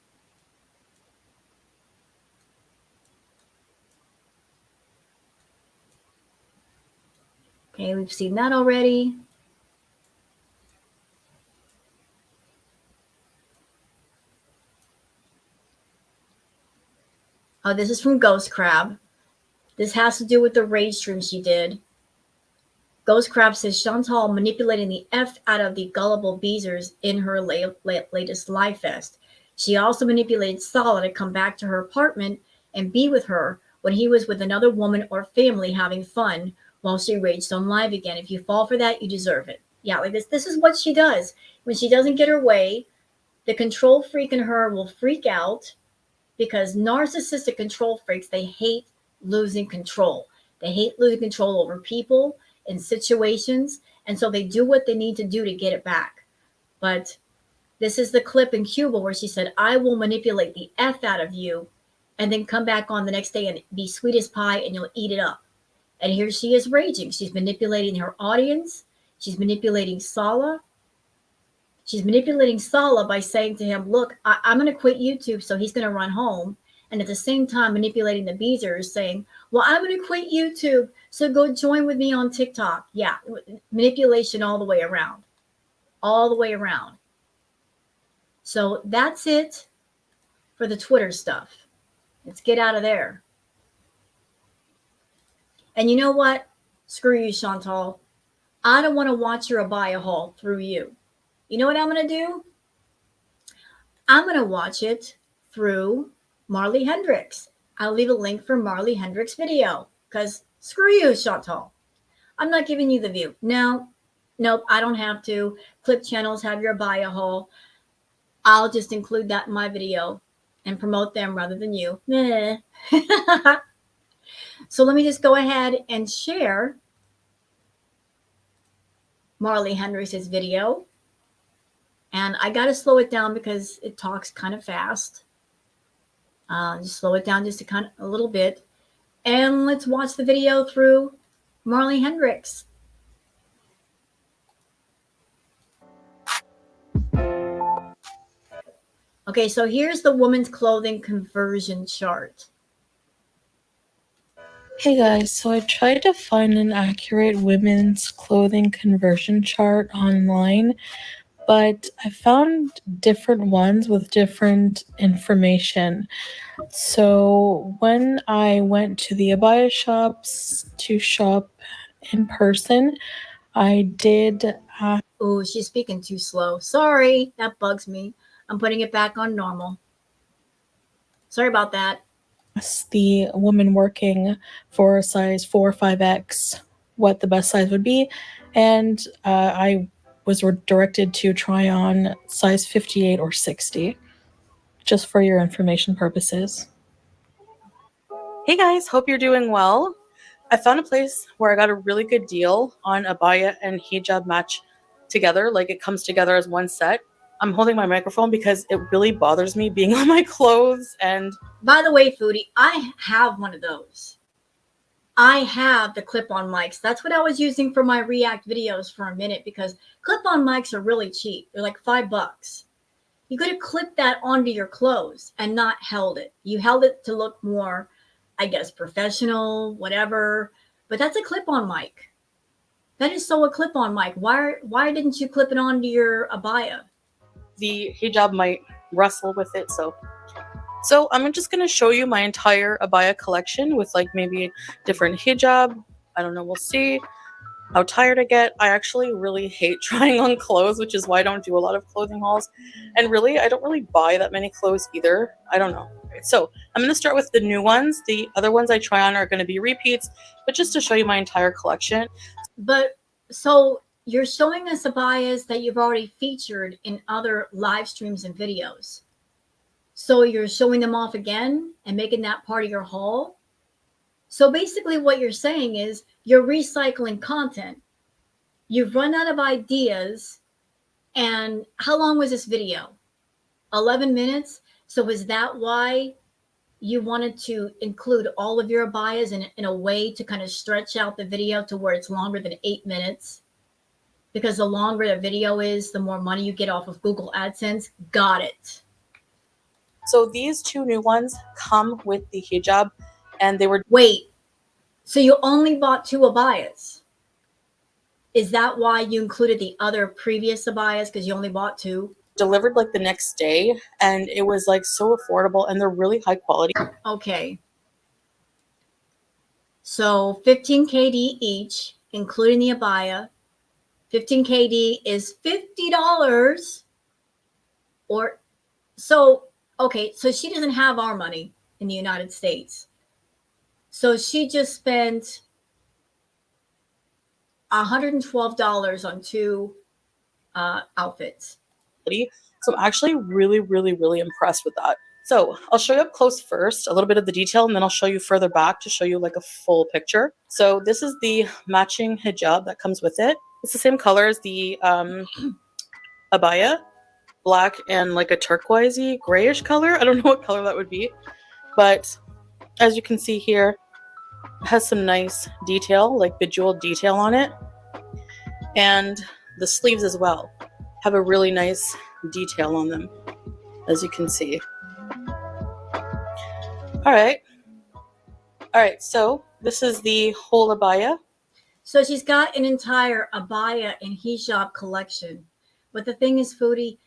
Okay, we've seen that already. Oh, this is from Ghost Crab. This has to do with the raid stream she did. Ghost Crab says Chantal manipulating the F out of the gullible Beezers in her latest live fest. She also manipulated Sala to come back to her apartment and be with her when he was with another woman or family having fun while she raged on live again. If you fall for that, you deserve it. Yeah, like this. This is what she does. When she doesn't get her way, the control freak in her will freak out, because narcissistic control freaks, they hate losing control. They hate losing control over people and situations, and so they do what they need to do to get it back. But this is the clip in Cuba where she said, I will manipulate the F out of you and then come back on the next day and be sweet as pie and you'll eat it up. And here she is raging. She's manipulating her audience. She's manipulating Sala. She's manipulating Sala by saying to him, look, I'm going to quit YouTube, so he's going to run home. And at the same time, manipulating the Beezers, saying, well, I'm going to quit YouTube, so go join with me on TikTok. Yeah, manipulation all the way around. All the way around. So that's it for the Twitter stuff. Let's get out of there. And you know what? Screw you, Chantal. I don't want to watch your Abaya haul through you. You know what I'm going to do? I'm going to watch it through Marley Hendricks. I'll leave a link for Marley Hendricks' video because Screw you, Chantal. I'm not giving you the view. No, nope, I don't have to. Clip channels have your Abaya haul. I'll just include that in my video and promote them rather than you. So let me just go ahead and share Marley Hendricks' video. And I got to slow it down because it talks kind of fast. Just slow it down just a little bit. And let's watch the video through Marley Hendricks. Okay, so here's the women's clothing conversion chart. Hey guys, so I tried to find an accurate women's clothing conversion chart online, but I found different ones with different information. So when I went to the Abaya shops to shop in person, I did ask Oh, she's speaking too slow. Sorry, that bugs me. I'm putting it back on normal. Sorry about that. the woman working for a size 4 or 5X what the best size would be, and I was directed to try on size 58 or 60, just for your information purposes. Hey guys, hope you're doing well. I found a place where I got a really good deal on abaya and hijab match together, like it comes together as one set. I'm holding my microphone because it really bothers me being on my clothes. And by the way, Foodie, I have one of those. I have the clip-on mics. That's what I was using for my React videos for a minute because clip-on mics are really cheap. They're like $5. You could have clipped that onto your clothes and not held it. You held it to look more, I guess, professional, whatever. But that's a clip-on mic. That is so a clip-on mic. Why didn't you clip it onto your abaya? The hijab might wrestle with it, so I'm just going to show you my entire abaya collection with like maybe different hijab. I don't know, we'll see how tired I get. I actually really hate trying on clothes, which is why I don't do a lot of clothing hauls. And really, I don't really buy that many clothes either. I don't know. So I'm going to start with the new ones. The other ones I try on are going to be repeats, but just to show you my entire collection. But so you're showing us abayas that you've already featured in other live streams and videos. So you're showing them off again and making that part of your haul. So basically what you're saying is you're recycling content. You've run out of ideas. And how long was this video? 11 minutes. So is that why you wanted to include all of your abayas in a way to kind of stretch out the video to where it's longer than 8 minutes? Because the longer the video is, the more money you get off of Google AdSense. Got it. So these two new ones come with the hijab, and they were... Wait, so you only bought 2 abayas? Is that why you included the other previous abayas, because you only bought 2? Delivered like the next day, and it was like so affordable, and they're really high quality. Okay. So 15 KD each, including the abaya. 15 KD is $50. Or so, okay, so she doesn't have our money in the United States. So she just spent $112 on 2 outfits. So I'm actually really, really, really impressed with that. So I'll show you up close first, a little bit of the detail, and then I'll show you further back to show you like a full picture. So this is the matching hijab that comes with it. It's the same color as the abaya, black and like a turquoisey grayish color. I don't know what color that would be, but as you can see here, it has some nice detail, like bejeweled detail on it. And the sleeves as well have a really nice detail on them, as you can see. All right, so this is the whole abaya. So she's got an entire abaya and hijab collection. But the thing is, Foodie,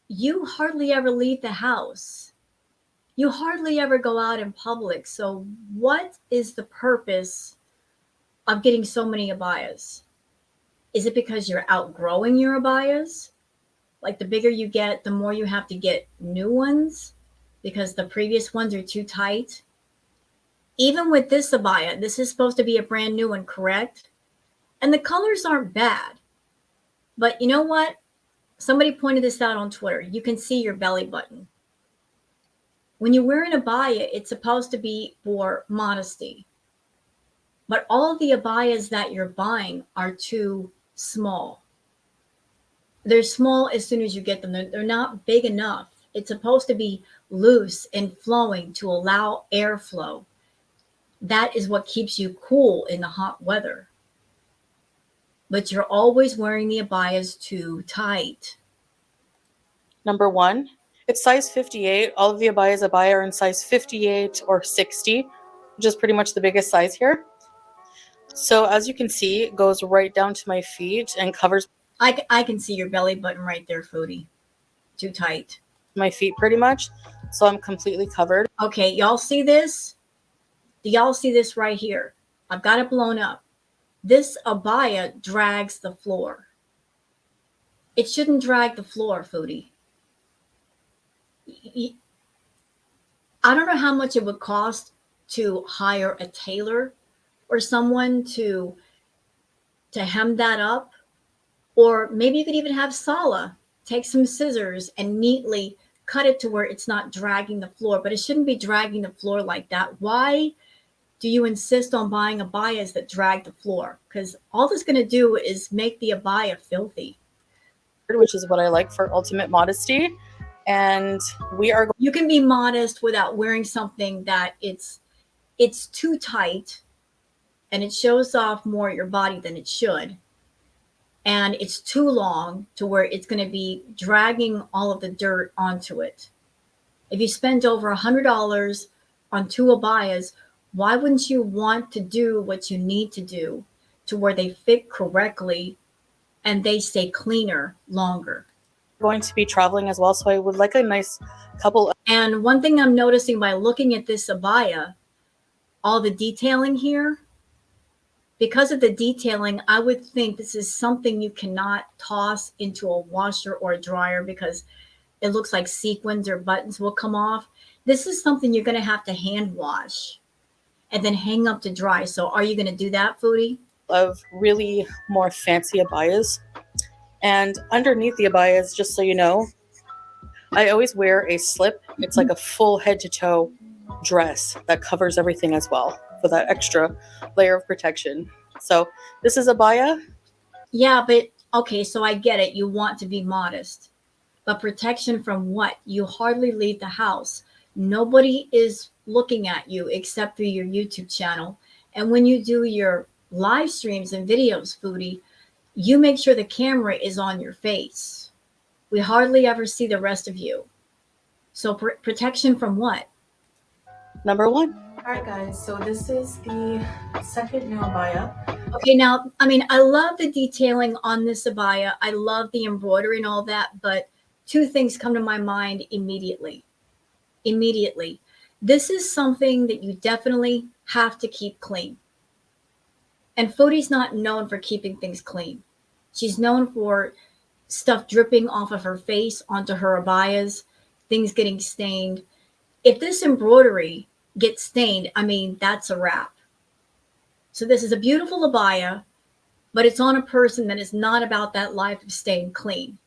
you hardly ever leave the house. You hardly ever go out in public. So what is the purpose of getting so many abayas? Is it because you're outgrowing your abayas? Like the bigger you get, the more you have to get new ones because the previous ones are too tight? Even with this abaya, this is supposed to be a brand new one, correct? And the colors aren't bad. But you know what? Somebody pointed this out on Twitter. You can see your belly button. When you wear an abaya, it's supposed to be for modesty. But all the abayas that you're buying are too small. They're small as soon as you get them. They're not big enough. It's supposed to be loose and flowing to allow airflow. That is what keeps you cool in the hot weather. But you're always wearing the abayas too tight. Number one, it's size 58. All of the Abaya are in size 58 or 60, which is pretty much the biggest size here. So as you can see, it goes right down to my feet and covers I can see your belly button right there, Foodie. Too tight. my feet pretty much. So I'm completely covered. Okay, y'all see this? Do y'all see this right here? I've got it blown up. This abaya drags the floor. It shouldn't drag the floor, Foodie. I don't know how much it would cost to hire a tailor or someone to hem that up. Or maybe you could even have Sala take some scissors and neatly cut it to where it's not dragging the floor, but it shouldn't be dragging the floor like that. Why do you insist on buying abayas that drag the floor? Because all that's going to do is make the abaya filthy. Which is what I like for ultimate modesty. And we are You can be modest without wearing something that it's too tight and it shows off more your body than it should. And it's too long to where it's going to be dragging all of the dirt onto it. If you spend over $100 on two abayas, why wouldn't you want to do what you need to do to where they fit correctly and they stay cleaner longer? going to be traveling as well, so I would like a nice couple. And one thing I'm noticing by looking at this abaya, all the detailing here, because of the detailing, I would think this is something you cannot toss into a washer or a dryer because it looks like sequins or buttons will come off. This is something you're going to have to hand wash and then hang up to dry. So are you going to do that, Foodie? Of really more fancy abayas. And underneath the abayas, just so you know, I always wear a slip. It's like a full head to toe dress that covers everything as well for that extra layer of protection. So this is abaya. Yeah, but okay, so I get it. You want to be modest. But protection from what? You hardly leave the house. Nobody is looking at you except through your YouTube channel. And when you do your live streams and videos, Foodie, you make sure the camera is on your face. We hardly ever see the rest of you. So protection from what? Number one. All right, guys. So this is the second new abaya. Okay, now, I mean, I love the detailing on this abaya. I love the embroidery and all that, but two things come to my mind immediately. Immediately. This is something that you definitely have to keep clean. And Foodie's not known for keeping things clean. She's known for stuff dripping off of her face onto her abayas, things getting stained. If this embroidery gets stained, I mean, that's a wrap. So this is a beautiful abaya, but it's on a person that is not about that life of staying clean.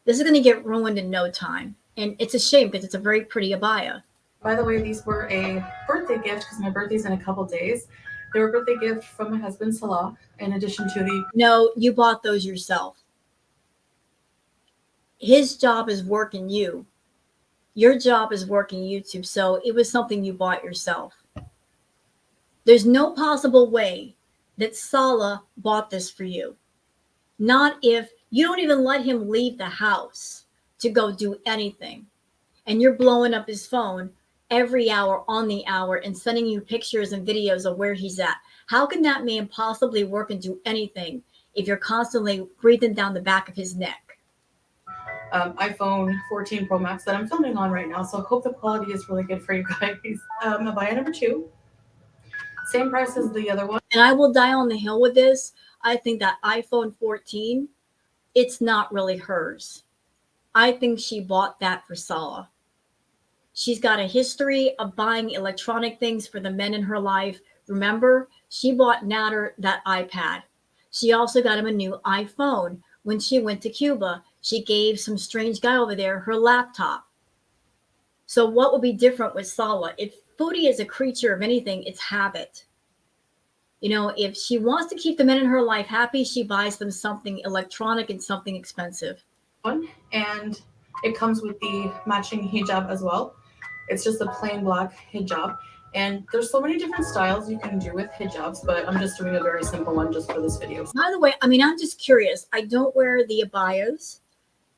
This is going to get ruined in no time. And it's a shame because it's a very pretty abaya. By the way, these were a birthday gift because my birthday's in a couple days. They were a birthday gift from my husband, Salah, in addition to the... No, you bought those yourself. His job is working you. Your job is working YouTube. So it was something you bought yourself. There's no possible way that Salah bought this for you. Not if you don't even let him leave the house to go do anything. And you're blowing up his phone every hour on the hour and sending you pictures and videos of where he's at. How can that man possibly work and do anything if you're constantly breathing down the back of his neck? iPhone 14 Pro Max that I'm filming on right now, so I hope the quality is really good for you guys. Abaya number 2. Same price as the other one. And I will die on the hill with this. I think that iPhone 14, it's not really hers. I think she bought that for Salah. She's got a history of buying electronic things for the men in her life. Remember, she bought Nader that iPad. She also got him a new iPhone. When she went to Cuba, she gave some strange guy over there her laptop. So what would be different with Salwa? If Foodie is a creature of anything, it's habit. You know, if she wants to keep the men in her life happy, she buys them something electronic and something expensive. And it comes with the matching hijab as well. It's just a plain black hijab. And there's so many different styles you can do with hijabs, but I'm just doing a very simple one just for this video. By the way, I mean, I'm just curious. I don't wear the abayas.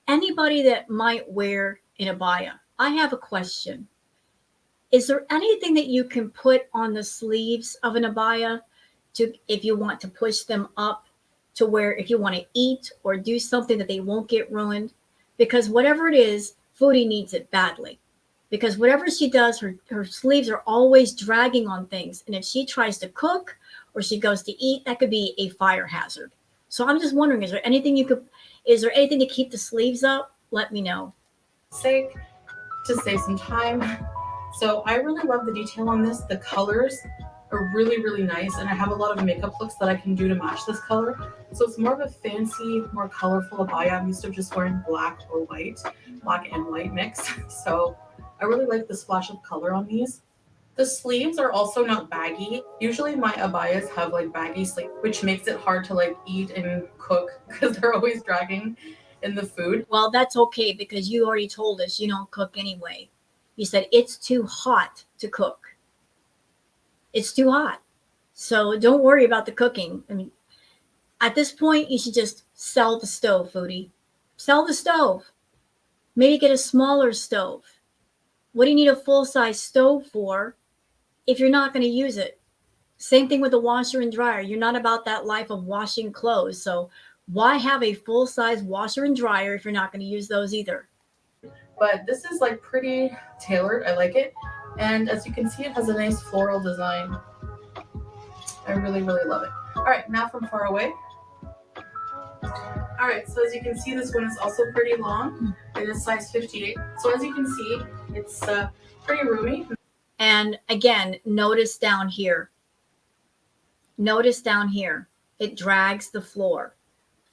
Anybody that might wear an abaya, I have a question. Is there anything that you can put on the sleeves of an abaya to, if you want to push them up to where if you want to eat or do something that they won't get ruined? Because whatever it is, Foodie needs it badly. Because whatever she does, her sleeves are always dragging on things. And if she tries to cook or she goes to eat, that could be a fire hazard. So I'm just wondering, is there anything to keep the sleeves up? Let me know. Sake to save some time. So I really love the detail on this. The colors are really, really nice. And I have a lot of makeup looks that I can do to match this color. So it's more of a fancy, more colorful abaya. I'm used to just wearing black or white, black and white mix. So I really like the splash of color on these. The sleeves are also not baggy. Usually my abayas have like baggy sleeves, which makes it hard to like eat and cook because they're always dragging in the food. Well, that's okay because you already told us you don't cook anyway. You said it's too hot to cook. It's too hot. So don't worry about the cooking. I mean, at this point, you should just sell the stove, Foodie. Sell the stove. Maybe get a smaller stove. What do you need a full-size stove for if you're not going to use it? Same thing with the washer and dryer. You're not about that life of washing clothes. So why have a full-size washer and dryer if you're not going to use those either? But this is like pretty tailored. I like it. And as you can see, it has a nice floral design. I really, really love it. All right, now from far away. All right, so as you can see, this one is also pretty long. It is size 58. So as you can see, it's pretty roomy. And again, notice down here. Notice down here. It drags the floor.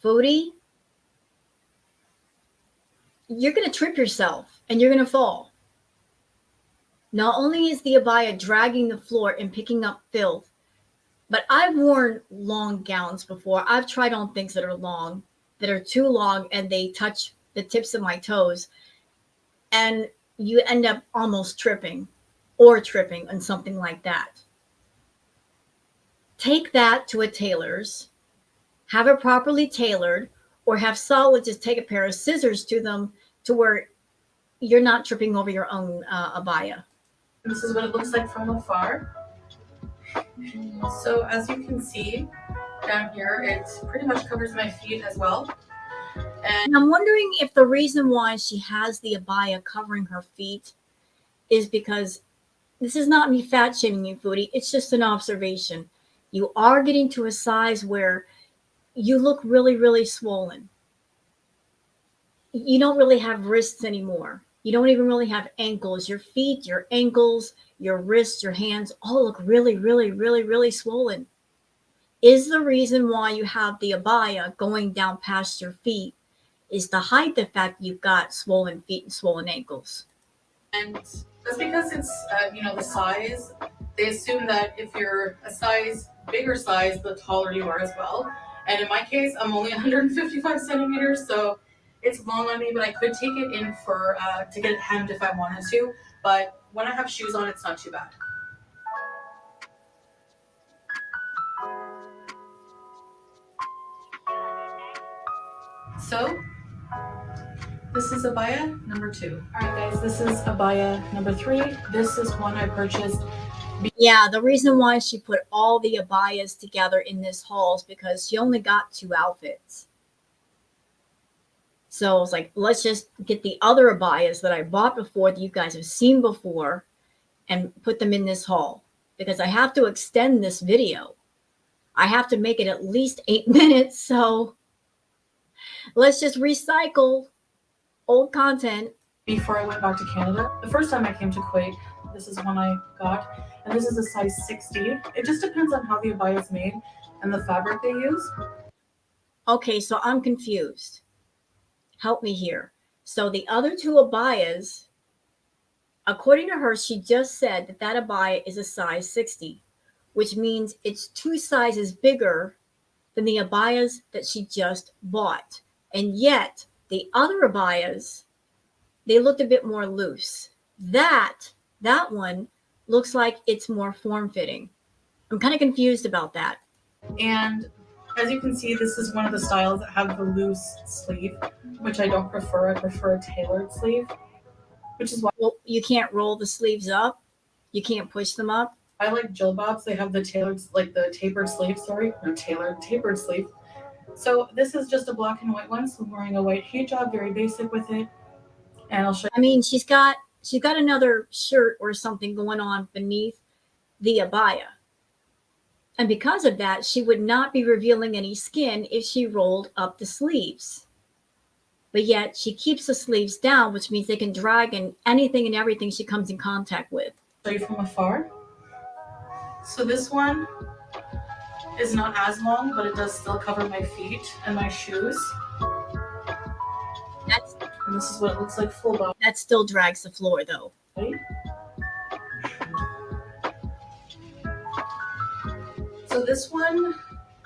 Foodie, you're going to trip yourself and you're going to fall. Not only is the abaya dragging the floor and picking up filth, but I've worn long gowns before. I've tried on things that are long, that are too long, and they touch the tips of my toes. And you end up almost tripping on something like that. Take that to a tailor's, have it properly tailored, or have Solid just take a pair of scissors to them to where you're not tripping over your own abaya. This is what it looks like from afar. So as you can see down here, it pretty much covers my feet as well. And I'm wondering if the reason why she has the abaya covering her feet is because this is not me fat shaming you, Foodie. It's just an observation. You are getting to a size where you look really, really swollen. You don't really have wrists anymore. You don't even really have ankles. Your feet, your ankles, your wrists, your hands all look really, really, really, really swollen. Is the reason why you have the abaya going down past your feet is to hide the fact you've got swollen feet and swollen ankles. And that's because it's, the size. They assume that if you're a bigger size, the taller you are as well. And in my case, I'm only 155 centimeters, so it's long on me, but I could take it in for to get it hemmed if I wanted to. But when I have shoes on, it's not too bad. So this is abaya number 2. All right, guys, this is abaya number 3. This is one I purchased. Yeah, the reason why she put all the abayas together in this haul is because she only got 2 outfits. So I was like, let's just get the other abayas that I bought before that you guys have seen before and put them in this haul because I have to extend this video. I have to make it at least 8 minutes. So let's just recycle old content. before I went back to Canada. The first time I came to Kuwait, this is one I got, and this is a size 60. It just depends on how the abaya is made and the fabric they use. Okay, so I'm confused. Help me here. So the other two abayas, according to her, she just said that that abaya is a size 60, which means it's 2 sizes bigger than the abayas that she just bought. And yet, the other abayas, they looked a bit more loose. That one looks like it's more form-fitting. I'm kind of confused about that. And as you can see, this is one of the styles that have the loose sleeve, which I don't prefer. I prefer a tailored sleeve, which is why Well, you can't roll the sleeves up. You can't push them up. I like jilbabs. They have the tailored, like the tapered sleeve, sorry, or tapered sleeve. So this is just a black and white one. So I'm wearing a white hijab, very basic with it. And I'll show you. I mean, she's got another shirt or something going on beneath the abaya. And because of that, she would not be revealing any skin if she rolled up the sleeves. But yet she keeps the sleeves down, which means they can drag in anything and everything she comes in contact with. Show you from afar. So this one is not as long, but it does still cover my feet and my shoes. That's, And this is what it looks like full body. that still drags the floor though. So this one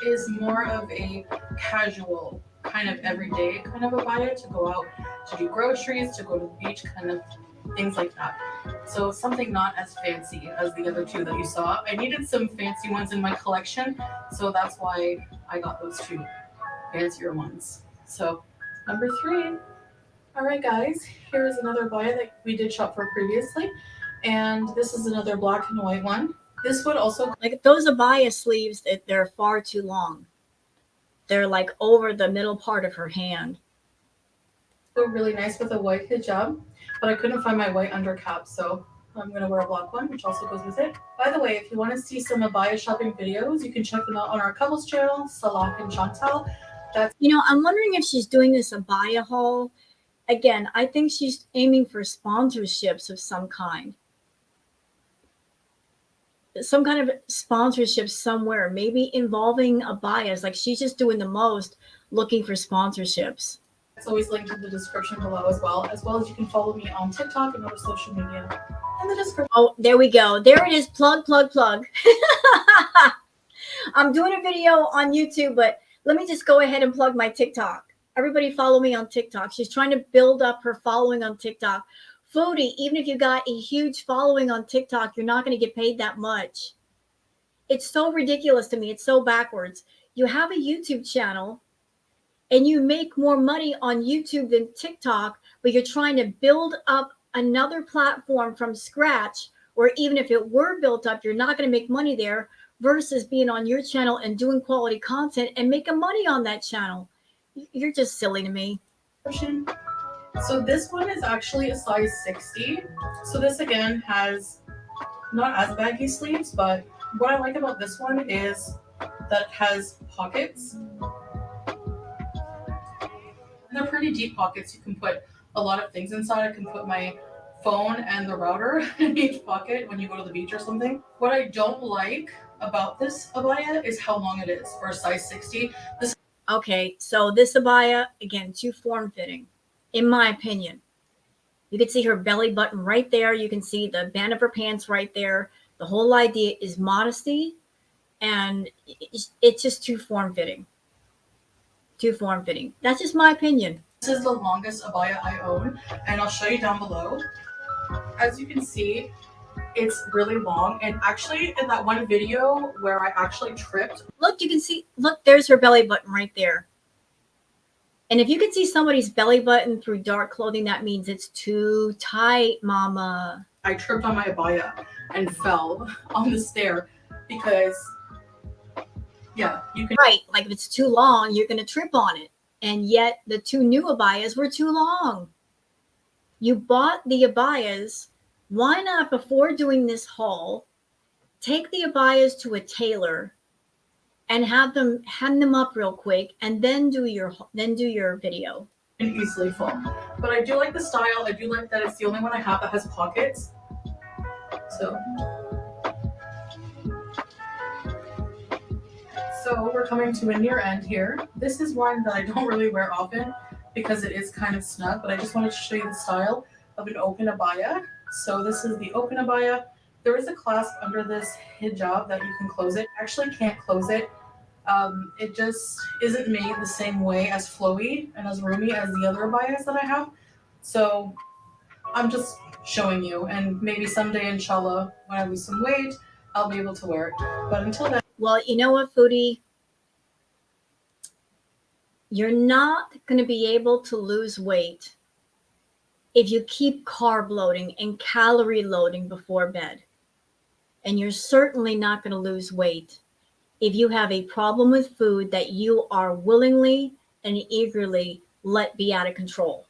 is more of a casual, kind of everyday kind of abaya to go out to do groceries, to go to the beach, kind of things like that. So something not as fancy as the other two that you saw. I needed some fancy ones in my collection, so that's why I got those two fancier ones. So number 3. All right, guys, here's another abaya that we did shop for previously, and this is another black and white one. This would also, like those abaya sleeves, they're far too long. They're like over the middle part of her hand. go really nice with a white hijab, but I couldn't find my white undercap, so I'm going to wear a black one, which also goes with it. By the way, if you want to see some abaya shopping videos, you can check them out on our couples channel, Salak and Chantal. I'm wondering if she's doing this abaya haul. Again, I think she's aiming for sponsorships of some kind. Some kind of sponsorship somewhere, maybe involving abayas. Like she's just doing the most, looking for sponsorships. It's always linked in the description below as well as you can follow me on TikTok and other social media in the description. Oh, there we go. There it is. Plug. I'm doing a video on YouTube, but let me just go ahead and plug my TikTok. Everybody follow me on TikTok. She's trying to build up her following on TikTok. Foodie, even if you got a huge following on TikTok, you're not going to get paid that much. It's so ridiculous to me. It's so backwards. You have a YouTube channel and you make more money on YouTube than TikTok, but you're trying to build up another platform from scratch, or even if it were built up, you're not going to make money there versus being on your channel and doing quality content and making money on that channel. You're just silly to me. So this one is actually a size 60. So this again has not as baggy sleeves, but what I like about this one is that it has pockets. And they're pretty deep pockets. You can put a lot of things inside. I can put my phone and the router in each pocket when you go to the beach or something. What I don't like about this abaya is how long it is for a size 60. Okay, so this abaya, again, too form-fitting, in my opinion. You can see her belly button right there. You can see the band of her pants right there. The whole idea is modesty, and it's just too form-fitting. Too form-fitting. That's just my opinion. This is the longest abaya I own, and I'll show you down below. As you can see, it's really long, and actually in that one video where I actually tripped. Look, you can see, look, there's her belly button right there. And if you can see somebody's belly button through dark clothing, that means it's too tight, mama. I tripped on my abaya and fell on the stair because, yeah, you can. Right, like if it's too long, you're going to trip on it. And yet the two new abayas were too long. You bought the abayas. Why not, before doing this haul, take the abayas to a tailor and have them hem them up real quick and then do your video. and easily full. But I do like the style. I do like that it's the only one I have that has pockets. So we're coming to a near end here. This is one that I don't really wear often because it is kind of snug, but I just wanted to show you the style of an open abaya. So this is the open abaya. There is a clasp under this hijab that you can close it. I actually can't close it. It just isn't made the same way as flowy and as roomy as the other abayas that I have. So I'm just showing you, and maybe someday, inshallah, when I lose some weight, I'll be able to wear it. But until then, Well, you know what, Foodie? You're not going to be able to lose weight if you keep carb loading and calorie loading before bed. And you're certainly not going to lose weight if you have a problem with food that you are willingly and eagerly let be out of control.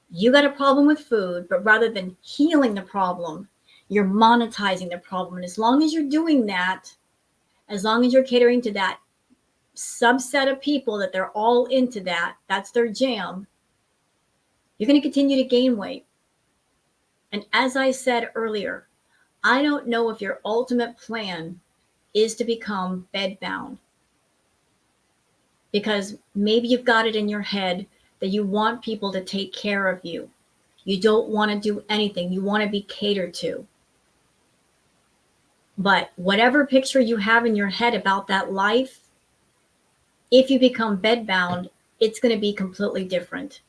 You got a problem with food, but rather than healing the problem, you're monetizing the problem. And as long as you're doing that, as long as you're catering to that subset of people that they're all into that, that's their jam, you're going to continue to gain weight. And as I said earlier, I don't know if your ultimate plan is to become bedbound, because maybe you've got it in your head that you want people to take care of you. You don't want to do anything. You want to be catered to. But whatever picture you have in your head about that life, if you become bedbound, it's going to be completely different.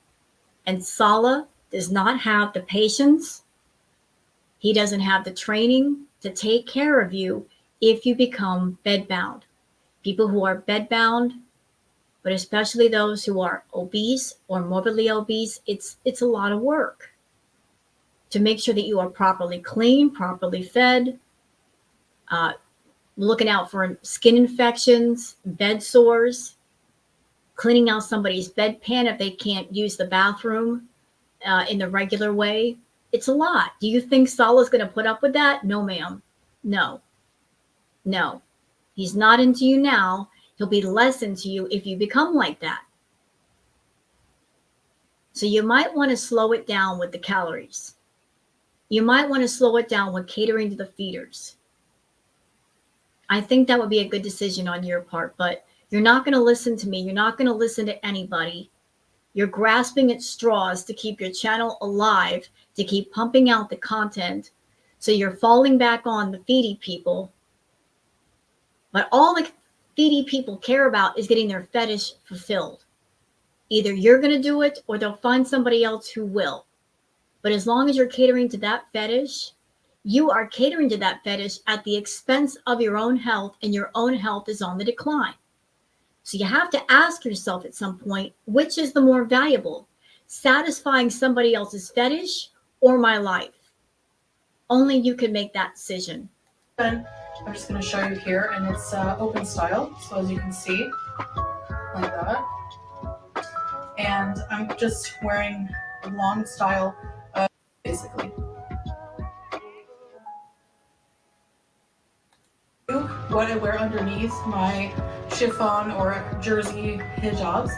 And Salah does not have the patience. He doesn't have the training to take care of you if you become bedbound. People who are bedbound, but especially those who are obese or morbidly obese, it's a lot of work to make sure that you are properly clean, properly fed, looking out for skin infections, bed sores, cleaning out somebody's bedpan if they can't use the bathroom in the regular way. It's a lot. Do you think Salah's going to put up with that? No, ma'am. No. He's not into you now. He'll be less into you if you become like that. So you might want to slow it down with the calories. You might want to slow it down with catering to the feeders. I think that would be a good decision on your part, but you're not going to listen to me. You're not going to listen to anybody. You're grasping at straws to keep your channel alive, to keep pumping out the content. So you're falling back on the Foodie people. But all the Foodie people care about is getting their fetish fulfilled. Either you're going to do it or they'll find somebody else who will. But as long as you're catering to that fetish, you are catering to that fetish at the expense of your own health, and your own health is on the decline. So you have to ask yourself at some point, which is the more valuable, satisfying somebody else's fetish or my life? Only you can make that decision. then I'm just going to show you here, and it's open style. So as you can see, like that. And I'm just wearing a long style, basically. What I wear underneath my chiffon or jersey hijabs.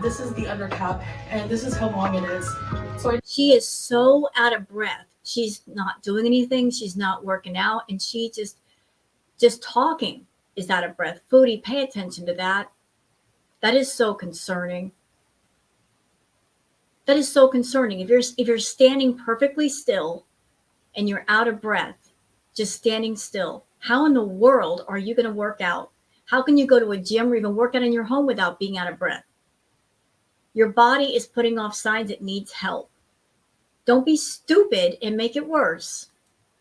This is the undercap, and this is how long it is. She is so out of breath. She's not doing anything. She's not working out, and she just talking is out of breath. Foodie, pay attention to that. That is so concerning. That is so concerning. If you're standing perfectly still and you're out of breath, just standing still, how in the world are you going to work out? How can you go to a gym or even work out in your home without being out of breath? Your body is putting off signs it needs help. Don't be stupid and make it worse.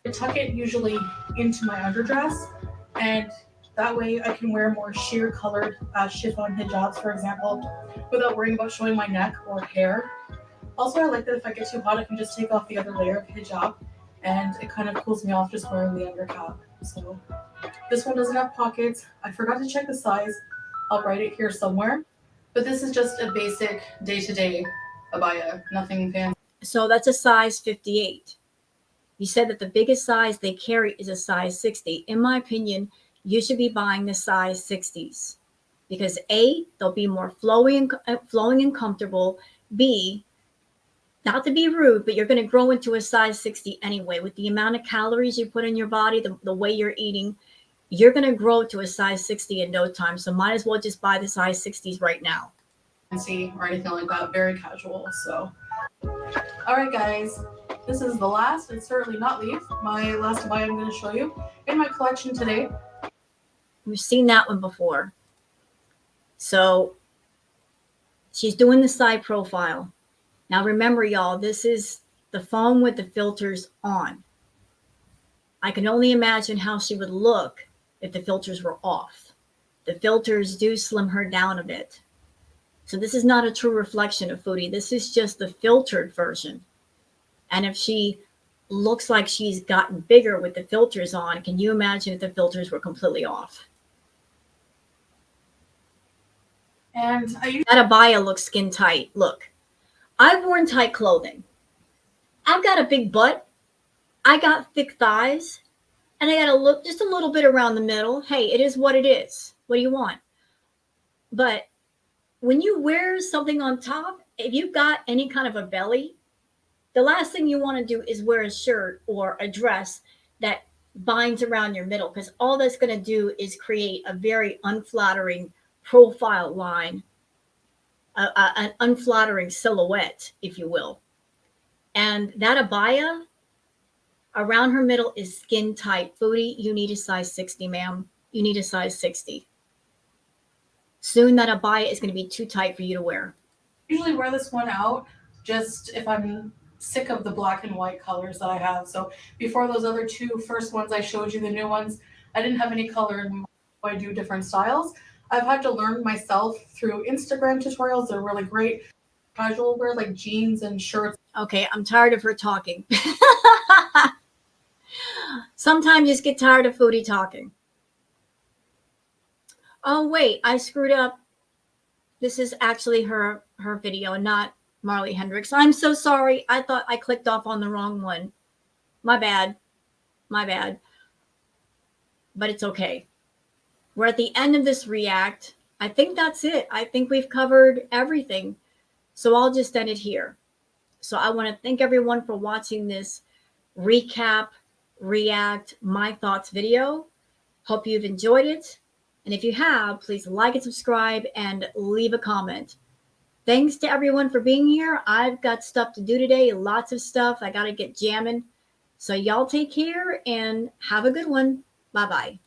I tuck it usually into my underdress, and that way I can wear more sheer colored chiffon hijabs, for example, without worrying about showing my neck or hair. Also, I like that if I get too hot, I can just take off the other layer of hijab, and it kind of cools me off just wearing the undercap. So this one doesn't have pockets. I forgot to check the size. I'll write it here somewhere. But this is just a basic day-to-day abaya, nothing fancy. So that's a size 58. You said that the biggest size they carry is a size 60. In my opinion, you should be buying the size 60s because A, they'll be more flowing and comfortable. B, not to be rude, but you're going to grow into a size 60 anyway. With the amount of calories you put in your body, the way you're eating, you're going to grow to a size 60 in no time. So might as well just buy the size 60s right now. Fancy or anything like that, very casual. So, all right, guys, this is the last and certainly not least, my last Abaya I'm going to show you in my collection today. We've seen that one before. So she's doing the side profile. Now remember, y'all, this is the phone with the filters on. I can only imagine how she would look if the filters were off. The filters do slim her down a bit. So this is not a true reflection of Foodie. This is just the filtered version. And if she looks like she's gotten bigger with the filters on, can you imagine if the filters were completely off? And that Abaya looks skin tight. Look, I've worn tight clothing. I've got a big butt. I got thick thighs. And I got to look just a little bit around the middle. Hey, it is what it is. What do you want? But when you wear something on top, if you've got any kind of a belly, the last thing you want to do is wear a shirt or a dress that binds around your middle, because all that's going to do is create a very unflattering profile line, an unflattering silhouette, if you will. And that Abaya around her middle is skin tight. Foodie, you need a size 60, ma'am. You need a size 60. Soon that Abaya is going to be too tight for you to wear. Usually wear this one out just if I'm sick of the black and white colors that I have. So before those other two first ones I showed you, the new ones, I didn't have any color in I do different styles. I've had to learn myself through Instagram tutorials. They're really great. Casual wear like jeans and shirts. Okay, I'm tired of her talking. Sometimes you just get tired of Foodie talking. Oh, wait, I screwed up. This is actually her video, not Marley Hendricks. I'm so sorry. I thought I clicked off on the wrong one. My bad. My bad. But it's okay. We're at the end of this react. I think that's it. I think we've covered everything. So I'll just end it here. So I want to thank everyone for watching this recap, react, my thoughts video. Hope you've enjoyed it. And if you have, please like and subscribe and leave a comment. Thanks to everyone for being here. I've got stuff to do today, lots of stuff. I got to get jamming. So y'all take care and have a good one. Bye-bye.